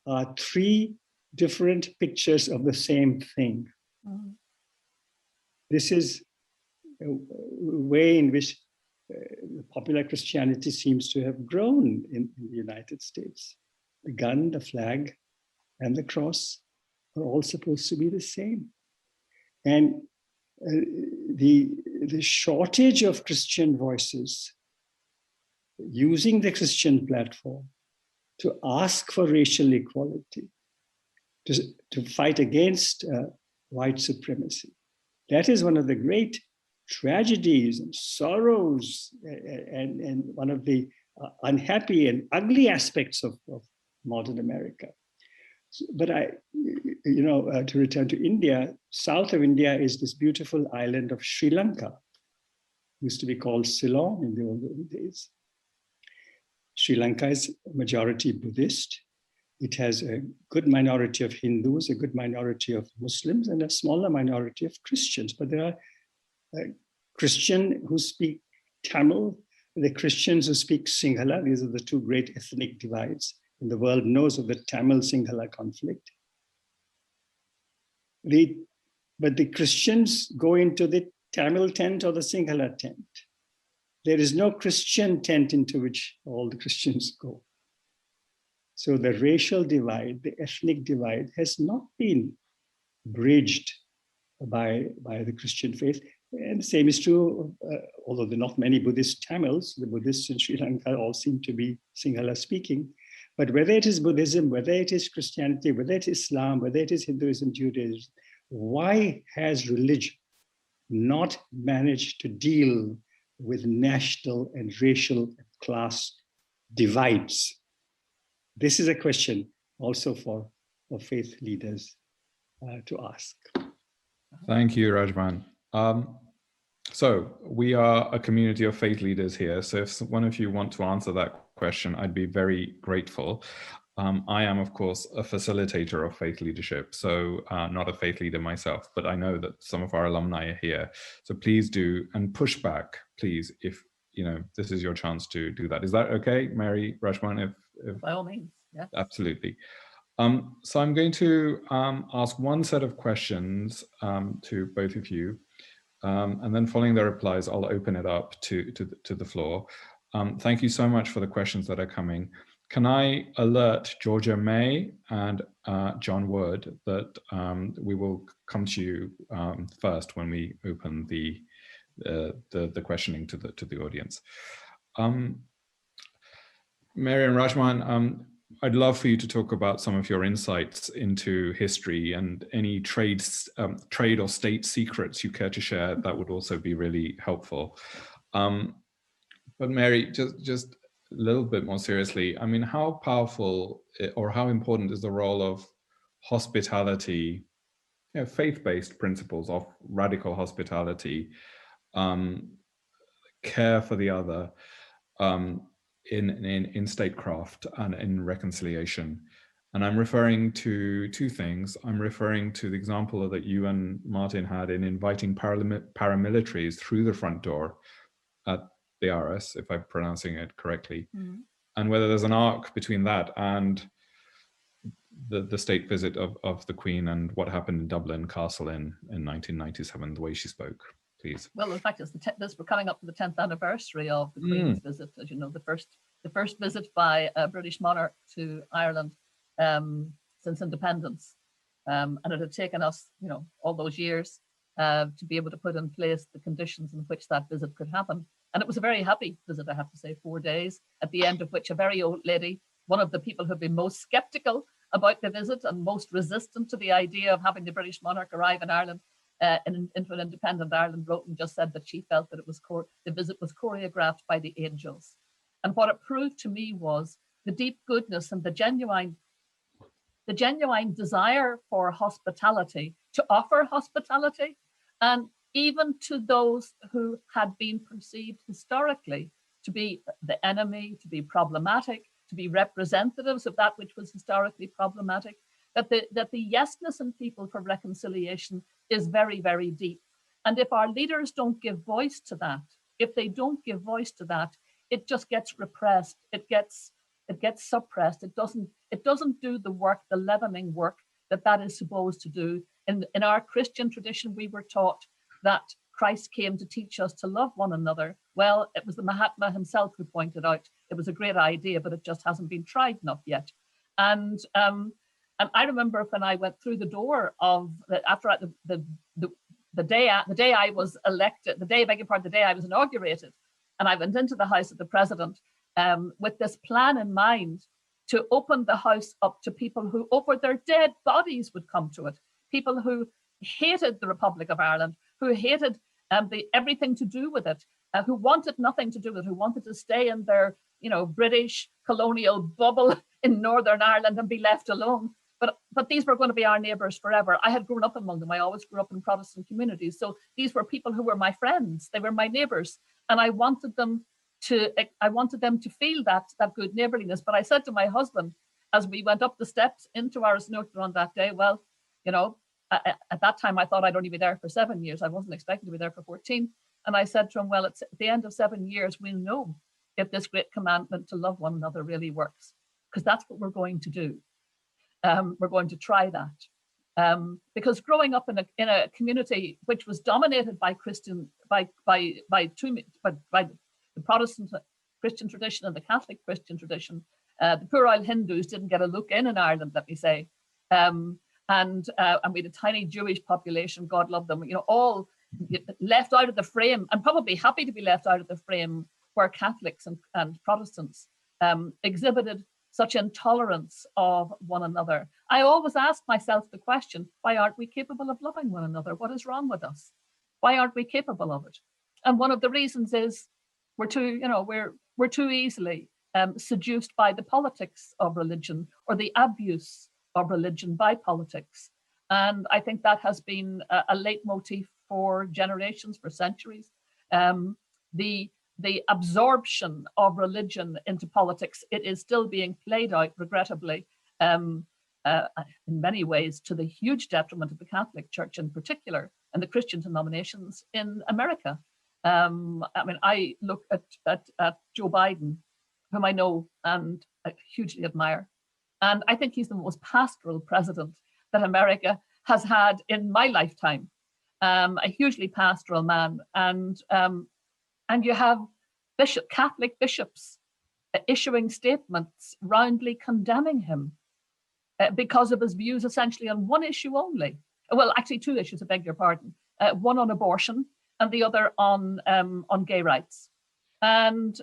Speaker 4: are 3 different pictures of the same thing. Mm-hmm. This is a way in which popular Christianity seems to have grown in the United States. the gun, the flag, and the cross are all supposed to be the same. And the shortage of Christian voices using the Christian platform to ask for racial equality, to fight against white supremacy. That is one of the great tragedies and sorrows and one of the unhappy and ugly aspects of modern America. But to return to India, south of India is this beautiful island of Sri Lanka. Used to be called Ceylon in the olden days. Sri Lanka is majority Buddhist. It has a good minority of Hindus, a good minority of Muslims, and a smaller minority of Christians. But there are Christians who speak Tamil, the Christians who speak Sinhala. These are the two great ethnic divides. And the world knows of the Tamil-Sinhala conflict. But the Christians go into the Tamil tent or the Sinhala tent. There is no Christian tent into which all the Christians go. So the racial divide, the ethnic divide has not been bridged by the Christian faith. And the same is true, although there are not many Buddhist Tamils, the Buddhists in Sri Lanka all seem to be Sinhala speaking. But whether it is Buddhism, whether it is Christianity, whether it is Islam, whether it is Hinduism, Judaism, why has religion not managed to deal with national and racial and class divides? This is a question also for faith leaders to ask.
Speaker 1: Thank you, Rajmohan. So we are a community of faith leaders here. So if one of you want to answer that question, I'd be very grateful. I am, of course, a facilitator of faith leadership, so not a faith leader myself, but I know that some of our alumni are here. So please do, and push back, please, if this is your chance to do that. Is that okay, Mary, Rajmohan? If
Speaker 3: by all means, yeah.
Speaker 1: Absolutely. So I'm going to ask one set of questions to both of you, and then following their replies, I'll open it up to the floor. Thank you so much for the questions that are coming. Can I alert Georgia May and John Wood that we will come to you first when we open the questioning to the audience. Mary and Rajmohan, I'd love for you to talk about some of your insights into history and any trade or state secrets you care to share. That would also be really helpful. But Mary, just a little bit more seriously, I mean, how powerful or how important is the role of hospitality, faith-based principles of radical hospitality, care for the other, in statecraft and in reconciliation? And I'm referring to two things. I'm referring to the example that you and Martin had in inviting paramilitaries through the front door at the RS, if I'm pronouncing it correctly, and whether there's an arc between that and the state visit of the Queen and what happened in Dublin Castle in 1997, the way she spoke, please.
Speaker 3: Well, in fact, we're coming up to the 10th anniversary of the Queen's visit. As you know, the first visit by a British monarch to Ireland since independence, and it had taken us, all those years to be able to put in place the conditions in which that visit could happen. And it was a very happy visit, I have to say, 4 days, at the end of which a very old lady, one of the people who've been most skeptical about the visit and most resistant to the idea of having the British monarch arrive in Ireland, into an independent Ireland, wrote and just said that she felt that the visit was choreographed by the angels. And what it proved to me was the deep goodness and the genuine desire for hospitality, to offer hospitality, and even to those who had been perceived historically to be the enemy, to be problematic, to be representatives of that which was historically problematic, that the yesness in people for reconciliation is very, very deep. And if our leaders don't give voice to that, if they don't give voice to that, it just gets repressed, it gets suppressed, it doesn't do the work, the leavening work that is supposed to do. In our Christian tradition, we were taught that Christ came to teach us to love one another. Well, it was the Mahatma himself who pointed out it was a great idea, but it just hasn't been tried enough yet. And I remember when I went through the door of the day I was elected, the day I was inaugurated, and I went into the house of the president with this plan in mind to open the house up to people who over their dead bodies would come to it, people who hated the Republic of Ireland, who hated everything to do with it, who wanted nothing to do with it, who wanted to stay in their British colonial bubble in Northern Ireland and be left alone. But these were going to be our neighbours forever. I had grown up among them. I always grew up in Protestant communities. So these were people who were my friends. They were my neighbours. And I wanted them to feel that good neighbourliness. But I said to my husband, as we went up the steps into our snooker on that day, well, at that time, I thought I'd only be there for 7 years. I wasn't expecting to be there for 14. And I said to him, well, at the end of 7 years, we'll know if this great commandment to love one another really works, because that's what we're going to do. We're going to try that. Because growing up in a community which was dominated by the Protestant Christian tradition and the Catholic Christian tradition, the poor old Hindus didn't get a look in Ireland, let me say. And we had a tiny Jewish population, God love them, all left out of the frame, and probably happy to be left out of the frame, where Catholics and Protestants exhibited such intolerance of one another. I always ask myself the question, why aren't we capable of loving one another? What is wrong with us? Why aren't we capable of it? And one of the reasons is we're too easily seduced by the politics of religion, or the abuse of religion by politics. And I think that has been a leitmotif for generations, for centuries. The absorption of religion into politics, it is still being played out, regrettably, in many ways, to the huge detriment of the Catholic Church in particular, and the Christian denominations in America. I look at Joe Biden, whom I know and I hugely admire. And I think he's the most pastoral president that America has had in my lifetime. A hugely pastoral man. And you have Catholic bishops issuing statements roundly condemning him because of his views essentially on one issue only. Well, actually 2 issues, I beg your pardon. One on abortion and the other on gay rights. And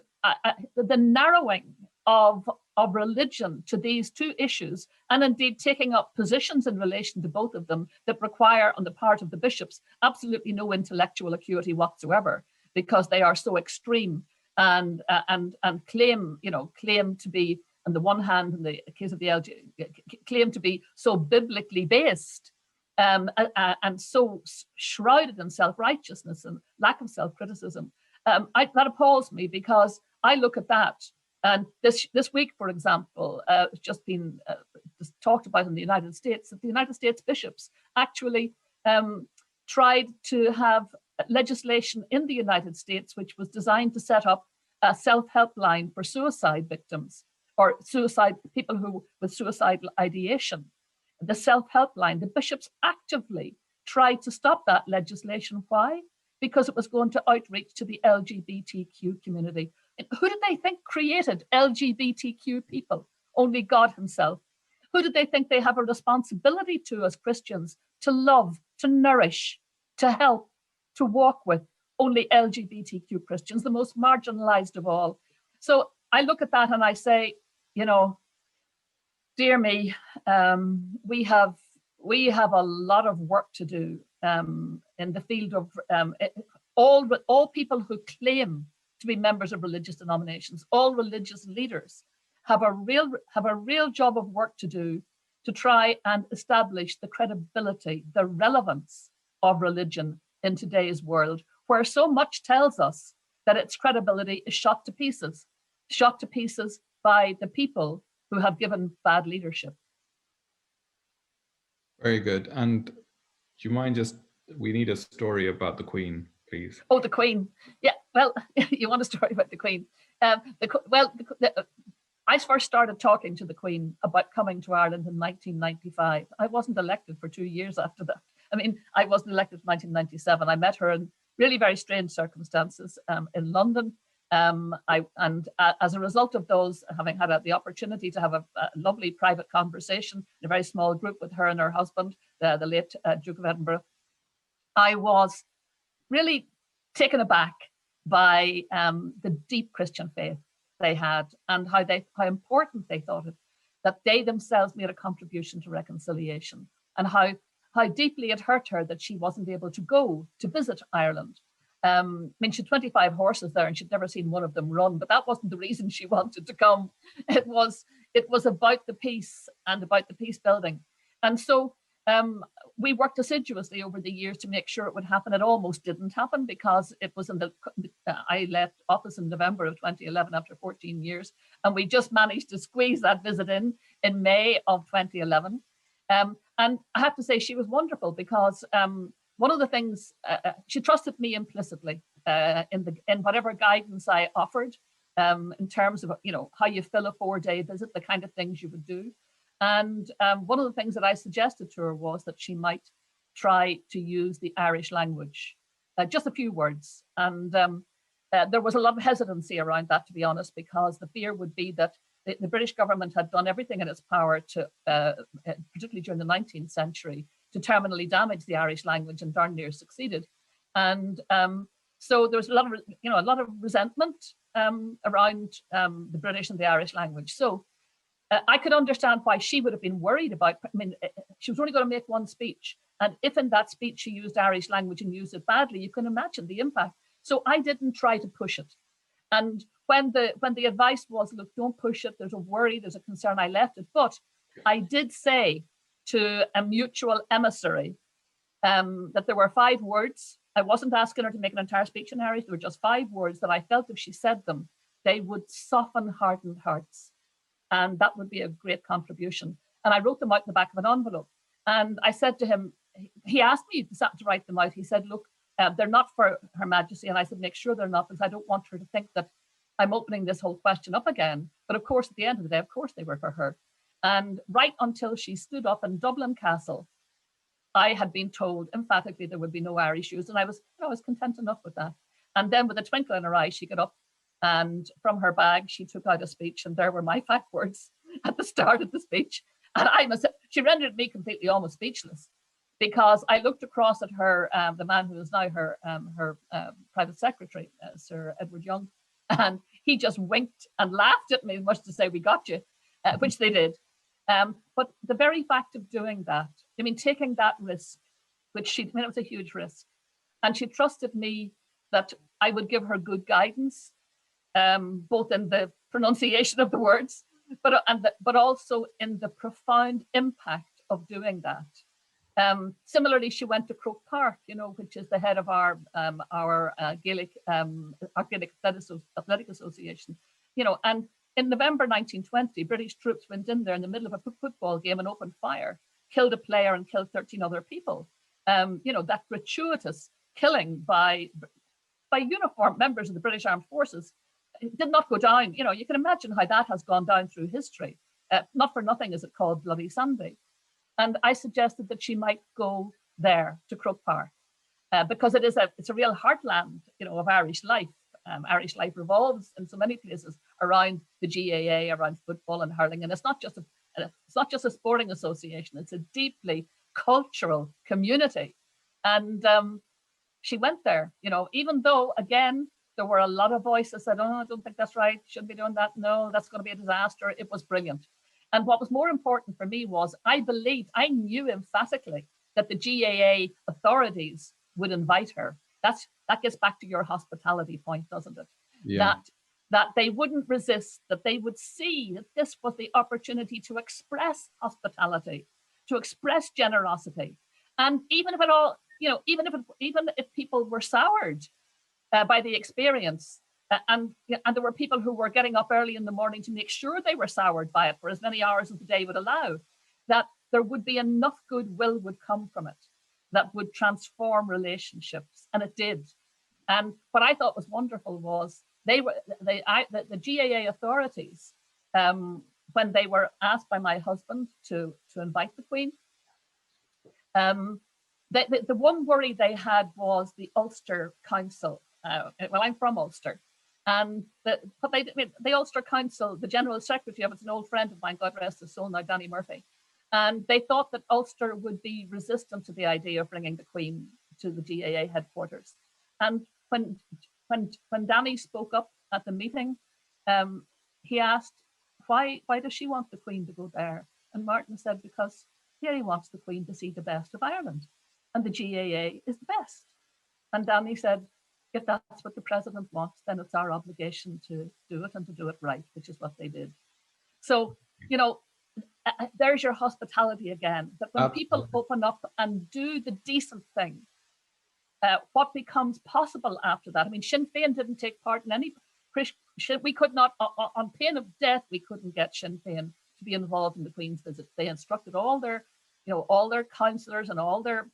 Speaker 3: the narrowing of religion to these 2 issues, and indeed taking up positions in relation to both of them that require on the part of the bishops absolutely no intellectual acuity whatsoever, because they are so extreme and claim to be, on the one hand, in the case of the LGBT, claim to be so biblically based and so shrouded in self-righteousness and lack of self-criticism. That appalls me, because I look at that. And this week, for example, it's just been talked about in the United States, that the United States bishops actually tried to have legislation in the United States which was designed to set up a self-help line for suicide victims, or people with suicidal ideation. The self-help line, the bishops actively tried to stop that legislation. Why? Because it was going to outreach to the LGBTQ community. Who did they think created LGBTQ people? Only God himself. Who did they think they have a responsibility to as Christians to love, to nourish, to help, to walk with? Only LGBTQ Christians, the most marginalized of all. So I look at that and I say, dear me, we have a lot of work to do in the field of all people who claim to be members of religious denominations. All religious leaders have a real job of work to do to try and establish the credibility, the relevance of religion in today's world, where so much tells us that its credibility is shot to pieces by the people who have given bad leadership.
Speaker 1: Very good. And do you mind we need a story about the Queen, please.
Speaker 3: Oh, the Queen. Yeah, well, you want a story about the Queen? I first started talking to the Queen about coming to Ireland in 1995. I wasn't elected for 2 years after that. I wasn't elected in 1997. I met her in really very strange circumstances in London. As a result of those, having had the opportunity to have a lovely private conversation in a very small group with her and her husband, the late Duke of Edinburgh, I was really taken aback by the deep Christian faith they had, and how important they thought it, that they themselves made a contribution to reconciliation, and how deeply it hurt her that she wasn't able to go to visit Ireland. I mean, she had 25 horses there and she'd never seen one of them run, but that wasn't the reason she wanted to come. It was about the peace and about the peace building. And so we worked assiduously over the years to make sure it would happen. It almost didn't happen because it was I left office in November of 2011 after 14 years, and we just managed to squeeze that visit in May of 2011. And I have to say she was wonderful because one of the things, she trusted me implicitly in whatever guidance I offered in terms of, how you fill a 4-day visit, the kind of things you would do. And one of the things that I suggested to her was that she might try to use the Irish language, just a few words. And there was a lot of hesitancy around that, to be honest, because the fear would be that the British government had done everything in its power to, particularly during the 19th century, to terminally damage the Irish language, and darn near succeeded. And so there was a lot of resentment around the British and the Irish language. So I could understand why she would have been worried about. I mean, she was only going to make one speech, and if in that speech she used Irish language and used it badly, you can imagine the impact. So I didn't try to push it. And when the advice was, look, don't push it, there's a worry, there's a concern, I left it. But I did say to a mutual emissary that there were 5 words. I wasn't asking her to make an entire speech in Irish. There were just 5 words that I felt if she said them, they would soften hardened hearts. And that would be a great contribution. And I wrote them out in the back of an envelope. And I said to him, he asked me to write them out. He said, look, they're not for Her Majesty. And I said, make sure they're not, because I don't want her to think that I'm opening this whole question up again. But of course, at the end of the day, of course, they were for her. And right until she stood up in Dublin Castle, I had been told emphatically there would be no Irish use. And I was content enough with that. And then with a twinkle in her eye, she got up, and from her bag, she took out a speech, and there were my 5 words at the start of the speech. And she rendered me completely almost speechless, because I looked across at her, the man who is now her private secretary, Sir Edward Young, and he just winked and laughed at me, much to say, we got you, which they did. But the very fact of doing that, I mean, taking that risk, it was a huge risk. And she trusted me that I would give her good guidance, both in the pronunciation of the words, but also in the profound impact of doing that. Similarly, she went to Croke Park, which is the head of our Gaelic Athletic Association, and in November 1920, British troops went in there in the middle of a football game and opened fire, killed a player and killed 13 other people. That gratuitous killing by uniformed members of the British Armed Forces did not go down. You can imagine how that has gone down through history. Not for nothing is it called Bloody Sunday. And I suggested that she might go there to Croke Park because it's a real heartland, of Irish life. Irish life revolves in so many places around the GAA, around football and hurling, and it's not just a sporting association. It's a deeply cultural community, and she went there. Even though again there were a lot of voices that said, "Oh, I don't think that's right. Shouldn't be doing that. No, that's going to be a disaster." It was brilliant, and what was more important for me was I knew emphatically that the GAA authorities would invite her. That gets back to your hospitality point, doesn't it? Yeah. That they wouldn't resist, that they would see that this was the opportunity to express hospitality, to express generosity. And even if people were soured by the experience, and there were people who were getting up early in the morning to make sure they were soured by it for as many hours as the day would allow, that there would be enough goodwill would come from it that would transform relationships, and it did. And what I thought was wonderful was the GAA authorities, when they were asked by my husband to invite the Queen, the one worry they had was the Ulster Council. Well, I'm from Ulster, And the Ulster Council, the General Secretary of it's an old friend of mine, God rest his soul now, Danny Murphy. And they thought that Ulster would be resistant to the idea of bringing the Queen to the GAA headquarters. And when Danny spoke up at the meeting, he asked, why does she want the Queen to go there? And Martin said, because he wants the Queen to see the best of Ireland, and the GAA is the best. And Danny said, if that's what the president wants, then it's our obligation to do it and to do it right, which is what they did. So, you know, there's your hospitality again, that when people open up and do the decent thing, what becomes possible after that? I mean, Sinn Féin didn't take part in any, we could not, on pain of death, we couldn't get Sinn Féin to be involved in the Queen's visit. They instructed all their, you know, all their councillors and all their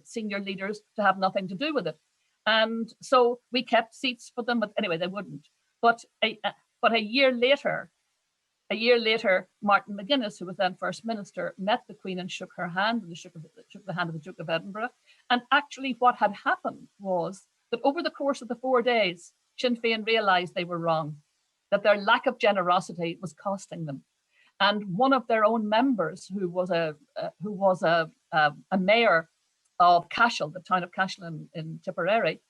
Speaker 3: senior leaders to have nothing to do with it. And so we kept seats for them, but anyway, they wouldn't. But a year later, Martin McGuinness, who was then First Minister, met the Queen and shook her hand, and shook the hand of the Duke of Edinburgh. And actually what had happened was that over the course of the 4 days, Sinn Féin realised they were wrong, that their lack of generosity was costing them. And one of their own members, who was a mayor of Cashel, the town of Cashel in Tipperary,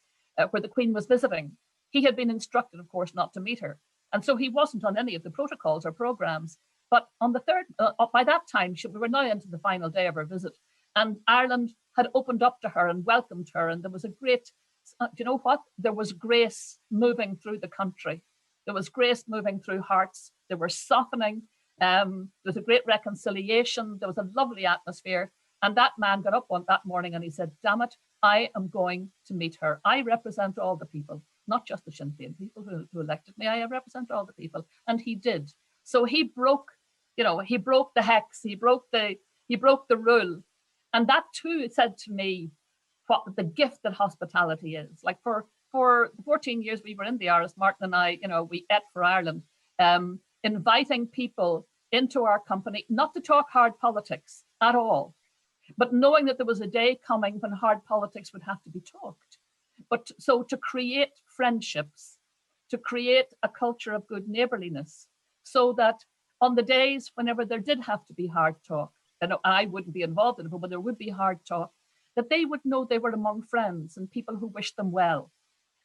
Speaker 3: where the Queen was visiting, he had been instructed, of course, not to meet her. And so he wasn't on any of the protocols or programmes. But on the third, by that time, we were now into the final day of her visit, and Ireland had opened up to her and welcomed her. And there was a great, do you know what? There was grace moving through the country. There was grace moving through hearts. They were softening. There was a great reconciliation. There was a lovely atmosphere. And that man got up that morning and he said, damn it, I am going to meet her. I represent all the people, not just the Sinn Féin people who elected me. I represent all the people. And he did. So he broke, you know, he broke the hex, he broke the rule. And that too, it said to me what the gift that hospitality is. Like for 14 years we were in the Irish, Martin and I, you know, we ate for Ireland, inviting people into our company, not to talk hard politics at all, but knowing that there was a day coming when hard politics would have to be talked. But so to create friendships, to create a culture of good neighborliness, so that on the days whenever there did have to be hard talk, and I wouldn't be involved in it, but there would be hard talk, that they would know they were among friends and people who wished them well.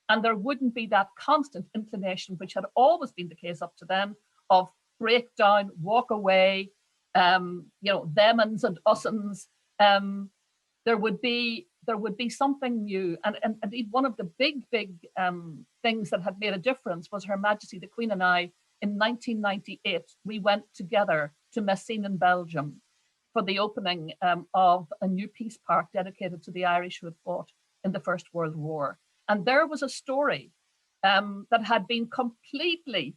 Speaker 3: And there wouldn't be that constant inclination, which had always been the case up to then, of breakdown, walk away, you know, them's and us'ns. There would be something new. And indeed, one of the big things that had made a difference was Her Majesty the Queen and I, in 1998, we went together to Messines in Belgium for the opening of a new peace park dedicated to the Irish who had fought in the First World War. And there was a story that had been completely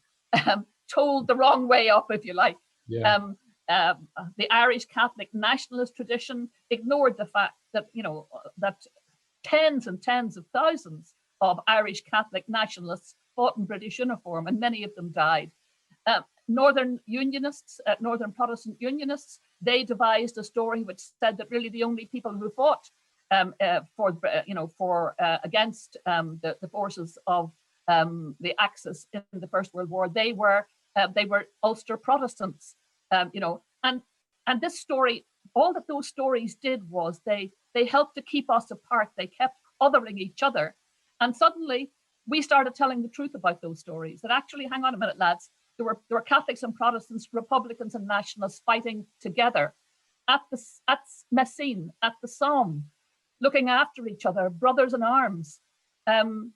Speaker 3: told the wrong way up, if you like. Yeah. The Irish Catholic nationalist tradition ignored the fact that, you know, that tens and tens of thousands of Irish Catholic nationalists fought in British uniform, and many of them died. Northern Unionists, Northern Protestant Unionists, they devised a story which said that really the only people who fought against the forces of the Axis in the First World War, they were Ulster Protestants. You know, and this story, all that those stories did was they helped to keep us apart. They kept othering each other, and suddenly we started telling the truth about those stories. That actually, hang on a minute, lads, there were Catholics and Protestants, Republicans and Nationalists fighting together at Messines, at the Somme, looking after each other, brothers in arms.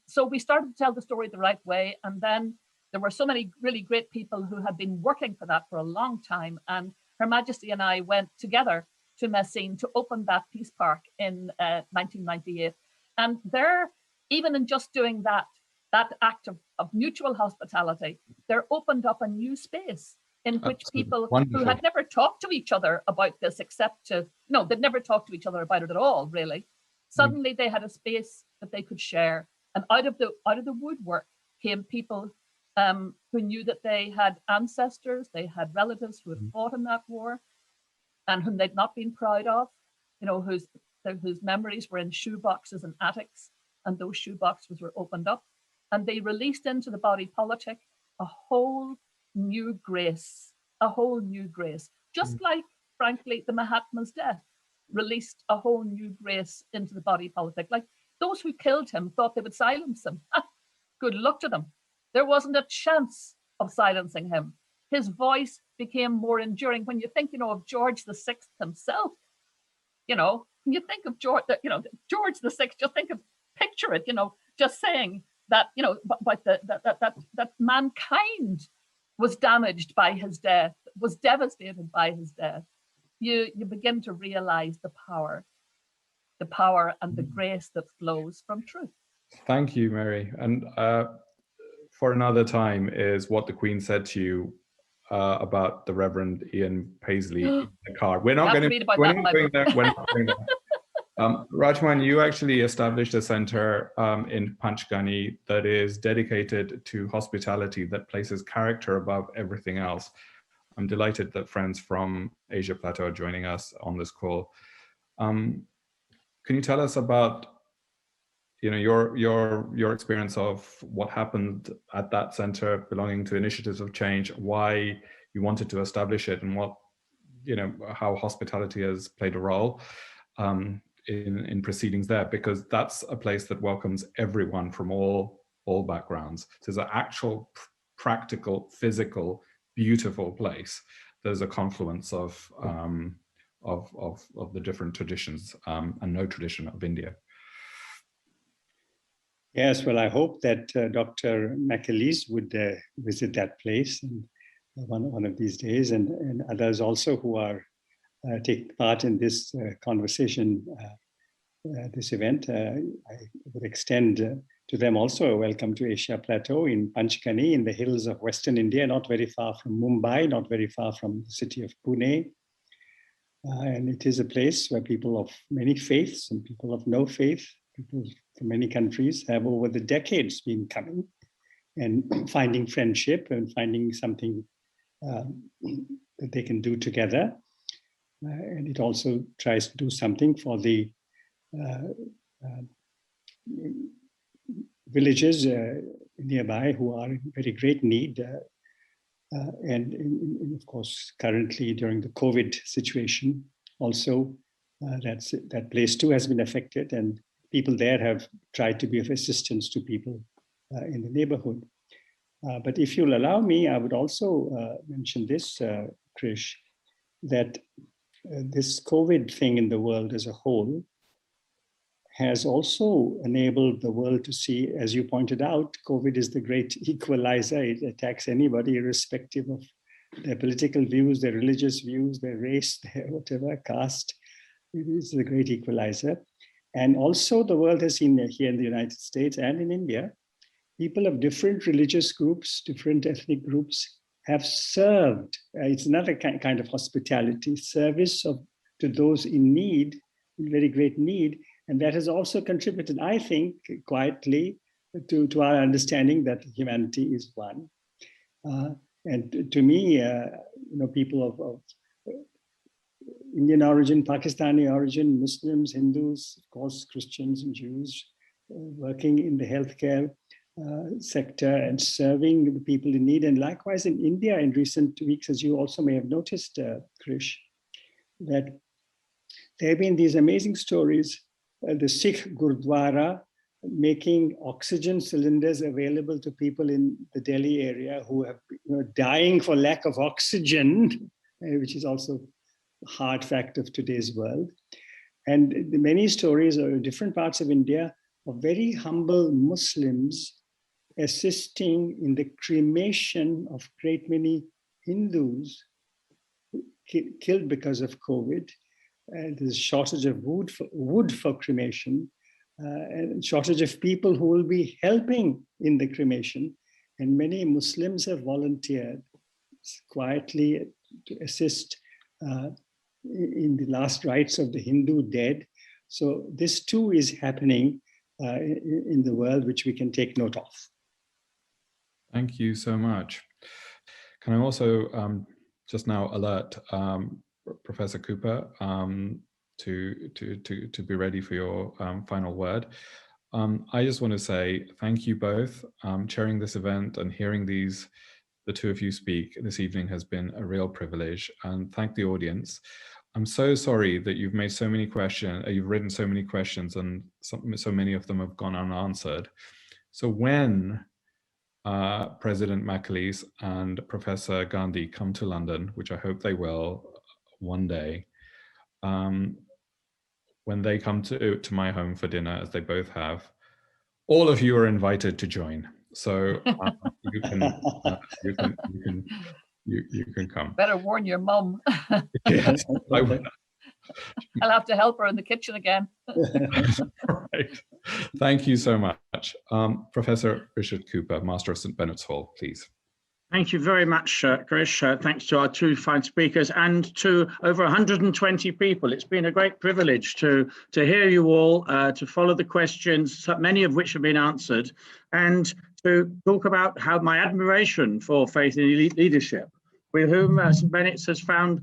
Speaker 3: So we started to tell the story the right way, and then there were so many really great people who had been working for that for a long time. And Her Majesty and I went together to Messines to open that peace park in 1998. And there, even in just doing that act of mutual hospitality, there opened up a new space in which people who had never talked to each other about this, they'd never talked to each other about it at all, really. Suddenly they had a space that they could share. And out of the woodwork came people who knew that they had ancestors, they had relatives who had fought in that war and whom they'd not been proud of, you know, whose memories were in shoe boxes and attics, and those shoe boxes were opened up. and they released into the body politic a whole new grace, just like, frankly, the Mahatma's death released a whole new grace into the body politic. Like, those who killed him thought they would silence him. Good luck to them. There wasn't a chance of silencing him. His voice became more enduring. When you think, of George VI himself, when you think of George VI, just picture it, just saying that, but that mankind was damaged by his death, was devastated by his death. You begin to realize the power and the grace that flows from truth.
Speaker 1: Thank you, Mary. And for another time is what the Queen said to you about the Reverend Ian Paisley in the car. We're not going to going there. We're not going there. Rajmohan, you actually established a center in Panchgani that is dedicated to hospitality, that places character above everything else. I'm delighted that friends from Asia Plateau are joining us on this call. Can you tell us about your experience of what happened at that center belonging to Initiatives of Change, why you wanted to establish it, and what, how hospitality has played a role in proceedings there, because that's a place that welcomes everyone from all backgrounds. So there's an actual practical, physical, beautiful place. There's a confluence of the different traditions and no tradition of India.
Speaker 4: Yes, well, I hope that Dr. McAleese would visit that place one of these days, and others also who are take part in this conversation, this event. I would extend to them also a welcome to Asia Plateau in Panchgani, in the hills of Western India, not very far from Mumbai, not very far from the city of Pune. And it is a place where people of many faiths and people of no faith, people from many countries, have over the decades been coming and finding friendship and finding something that they can do together. And it also tries to do something for the villages nearby who are in very great need. And of course, currently during the COVID situation, also that place too has been affected, and people there have tried to be of assistance to people in the neighborhood. But if you'll allow me, I would also mention this, Krish, that this COVID thing in the world as a whole has also enabled the world to see, as you pointed out, COVID is the great equalizer. It attacks anybody irrespective of their political views, their religious views, their race, their whatever, caste. It is the great equalizer. And also the world has seen here in the United States and in India, people of different religious groups, different ethnic groups have served. It's another kind of hospitality, service to those in need, in very great need. And that has also contributed, I think, quietly to our understanding that humanity is one. And to me, people of Indian origin, Pakistani origin, Muslims, Hindus, of course, Christians and Jews, working in the healthcare sector and serving the people in need. And likewise in India in recent weeks, as you also may have noticed, Krish, that there have been these amazing stories, the Sikh Gurdwara making oxygen cylinders available to people in the Delhi area who have dying for lack of oxygen, which is also a hard fact of today's world. And the many stories in different parts of India of very humble Muslims assisting in the cremation of great many Hindus killed because of COVID. There's a shortage of wood for cremation, and shortage of people who will be helping in the cremation. And many Muslims have volunteered quietly to assist in the last rites of the Hindu dead. So this too is happening in the world, which we can take note of.
Speaker 1: Thank you so much. Can I also just now alert Professor Cooper to be ready for your final word. I just want to say thank you both. Chairing this event and hearing the two of you speak this evening has been a real privilege, and thank the audience. I'm so sorry that you've made so many questions, you've written so many questions, and so many of them have gone unanswered. So when President McAleese and Professor Gandhi come to London, which I hope they will one day, when they come to my home for dinner, as they both have, all of you are invited to join. So you can come.
Speaker 3: Better warn your mum.
Speaker 1: Yes, I will.
Speaker 3: I'll have to help her in the kitchen again.
Speaker 1: Right. Thank you so much. Professor Richard Cooper, Master of St. Benet's Hall, please.
Speaker 5: Thank you very much, Krish. Thanks to our two fine speakers and to over 120 people. It's been a great privilege to hear you all, to follow the questions, many of which have been answered, and to talk about how my admiration for faith in leadership, with whom St. Benet's has found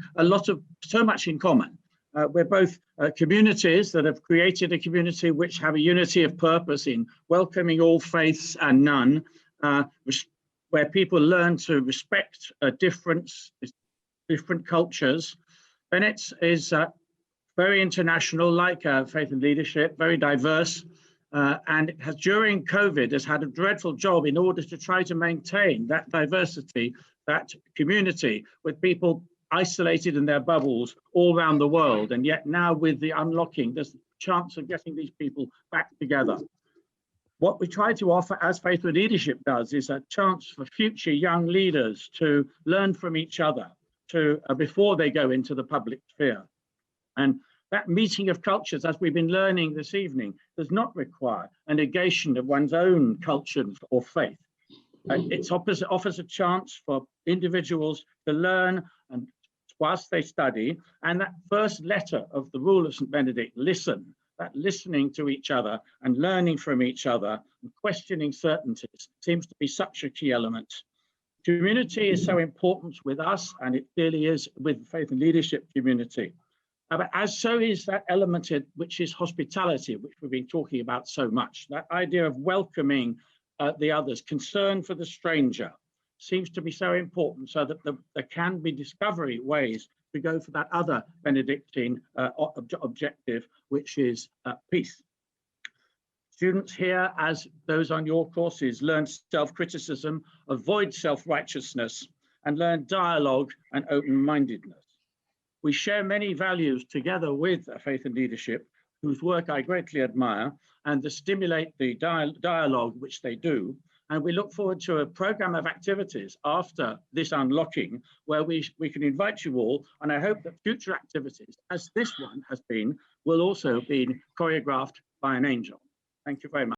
Speaker 5: so much in common. We're both communities that have created a community which have a unity of purpose in welcoming all faiths and none, where people learn to respect different cultures. Benet's is very international, like Faith and Leadership, very diverse, and it has, during COVID, has had a dreadful job in order to try to maintain that diversity, that community, with people isolated in their bubbles all around the world. And yet now with the unlocking, there's a chance of getting these people back together. What we try to offer, as Faith and Leadership does, is a chance for future young leaders to learn from each other before they go into the public sphere. And that meeting of cultures, as we've been learning this evening, does not require a negation of one's own culture or faith. It offers a chance for individuals to learn and whilst they study. And that first letter of the rule of St. Benedict, listen, that listening to each other and learning from each other and questioning certainties seems to be such a key element. Community is so important with us, and it clearly is with the Faith and Leadership community. But as so is that element which is hospitality, which we've been talking about so much. That idea of welcoming the others, concern for the stranger, seems to be so important, so that there can be discovery ways to go for that other Benedictine objective, which is peace. Students here, as those on your courses, learn self-criticism, avoid self-righteousness, and learn dialogue and open-mindedness. We share many values together with Faith and Leadership, whose work I greatly admire, and to stimulate the dialogue which they do. And we look forward to a program of activities after this unlocking, where we can invite you all. And I hope that future activities, as this one has been, will also be choreographed by an angel. Thank you very much.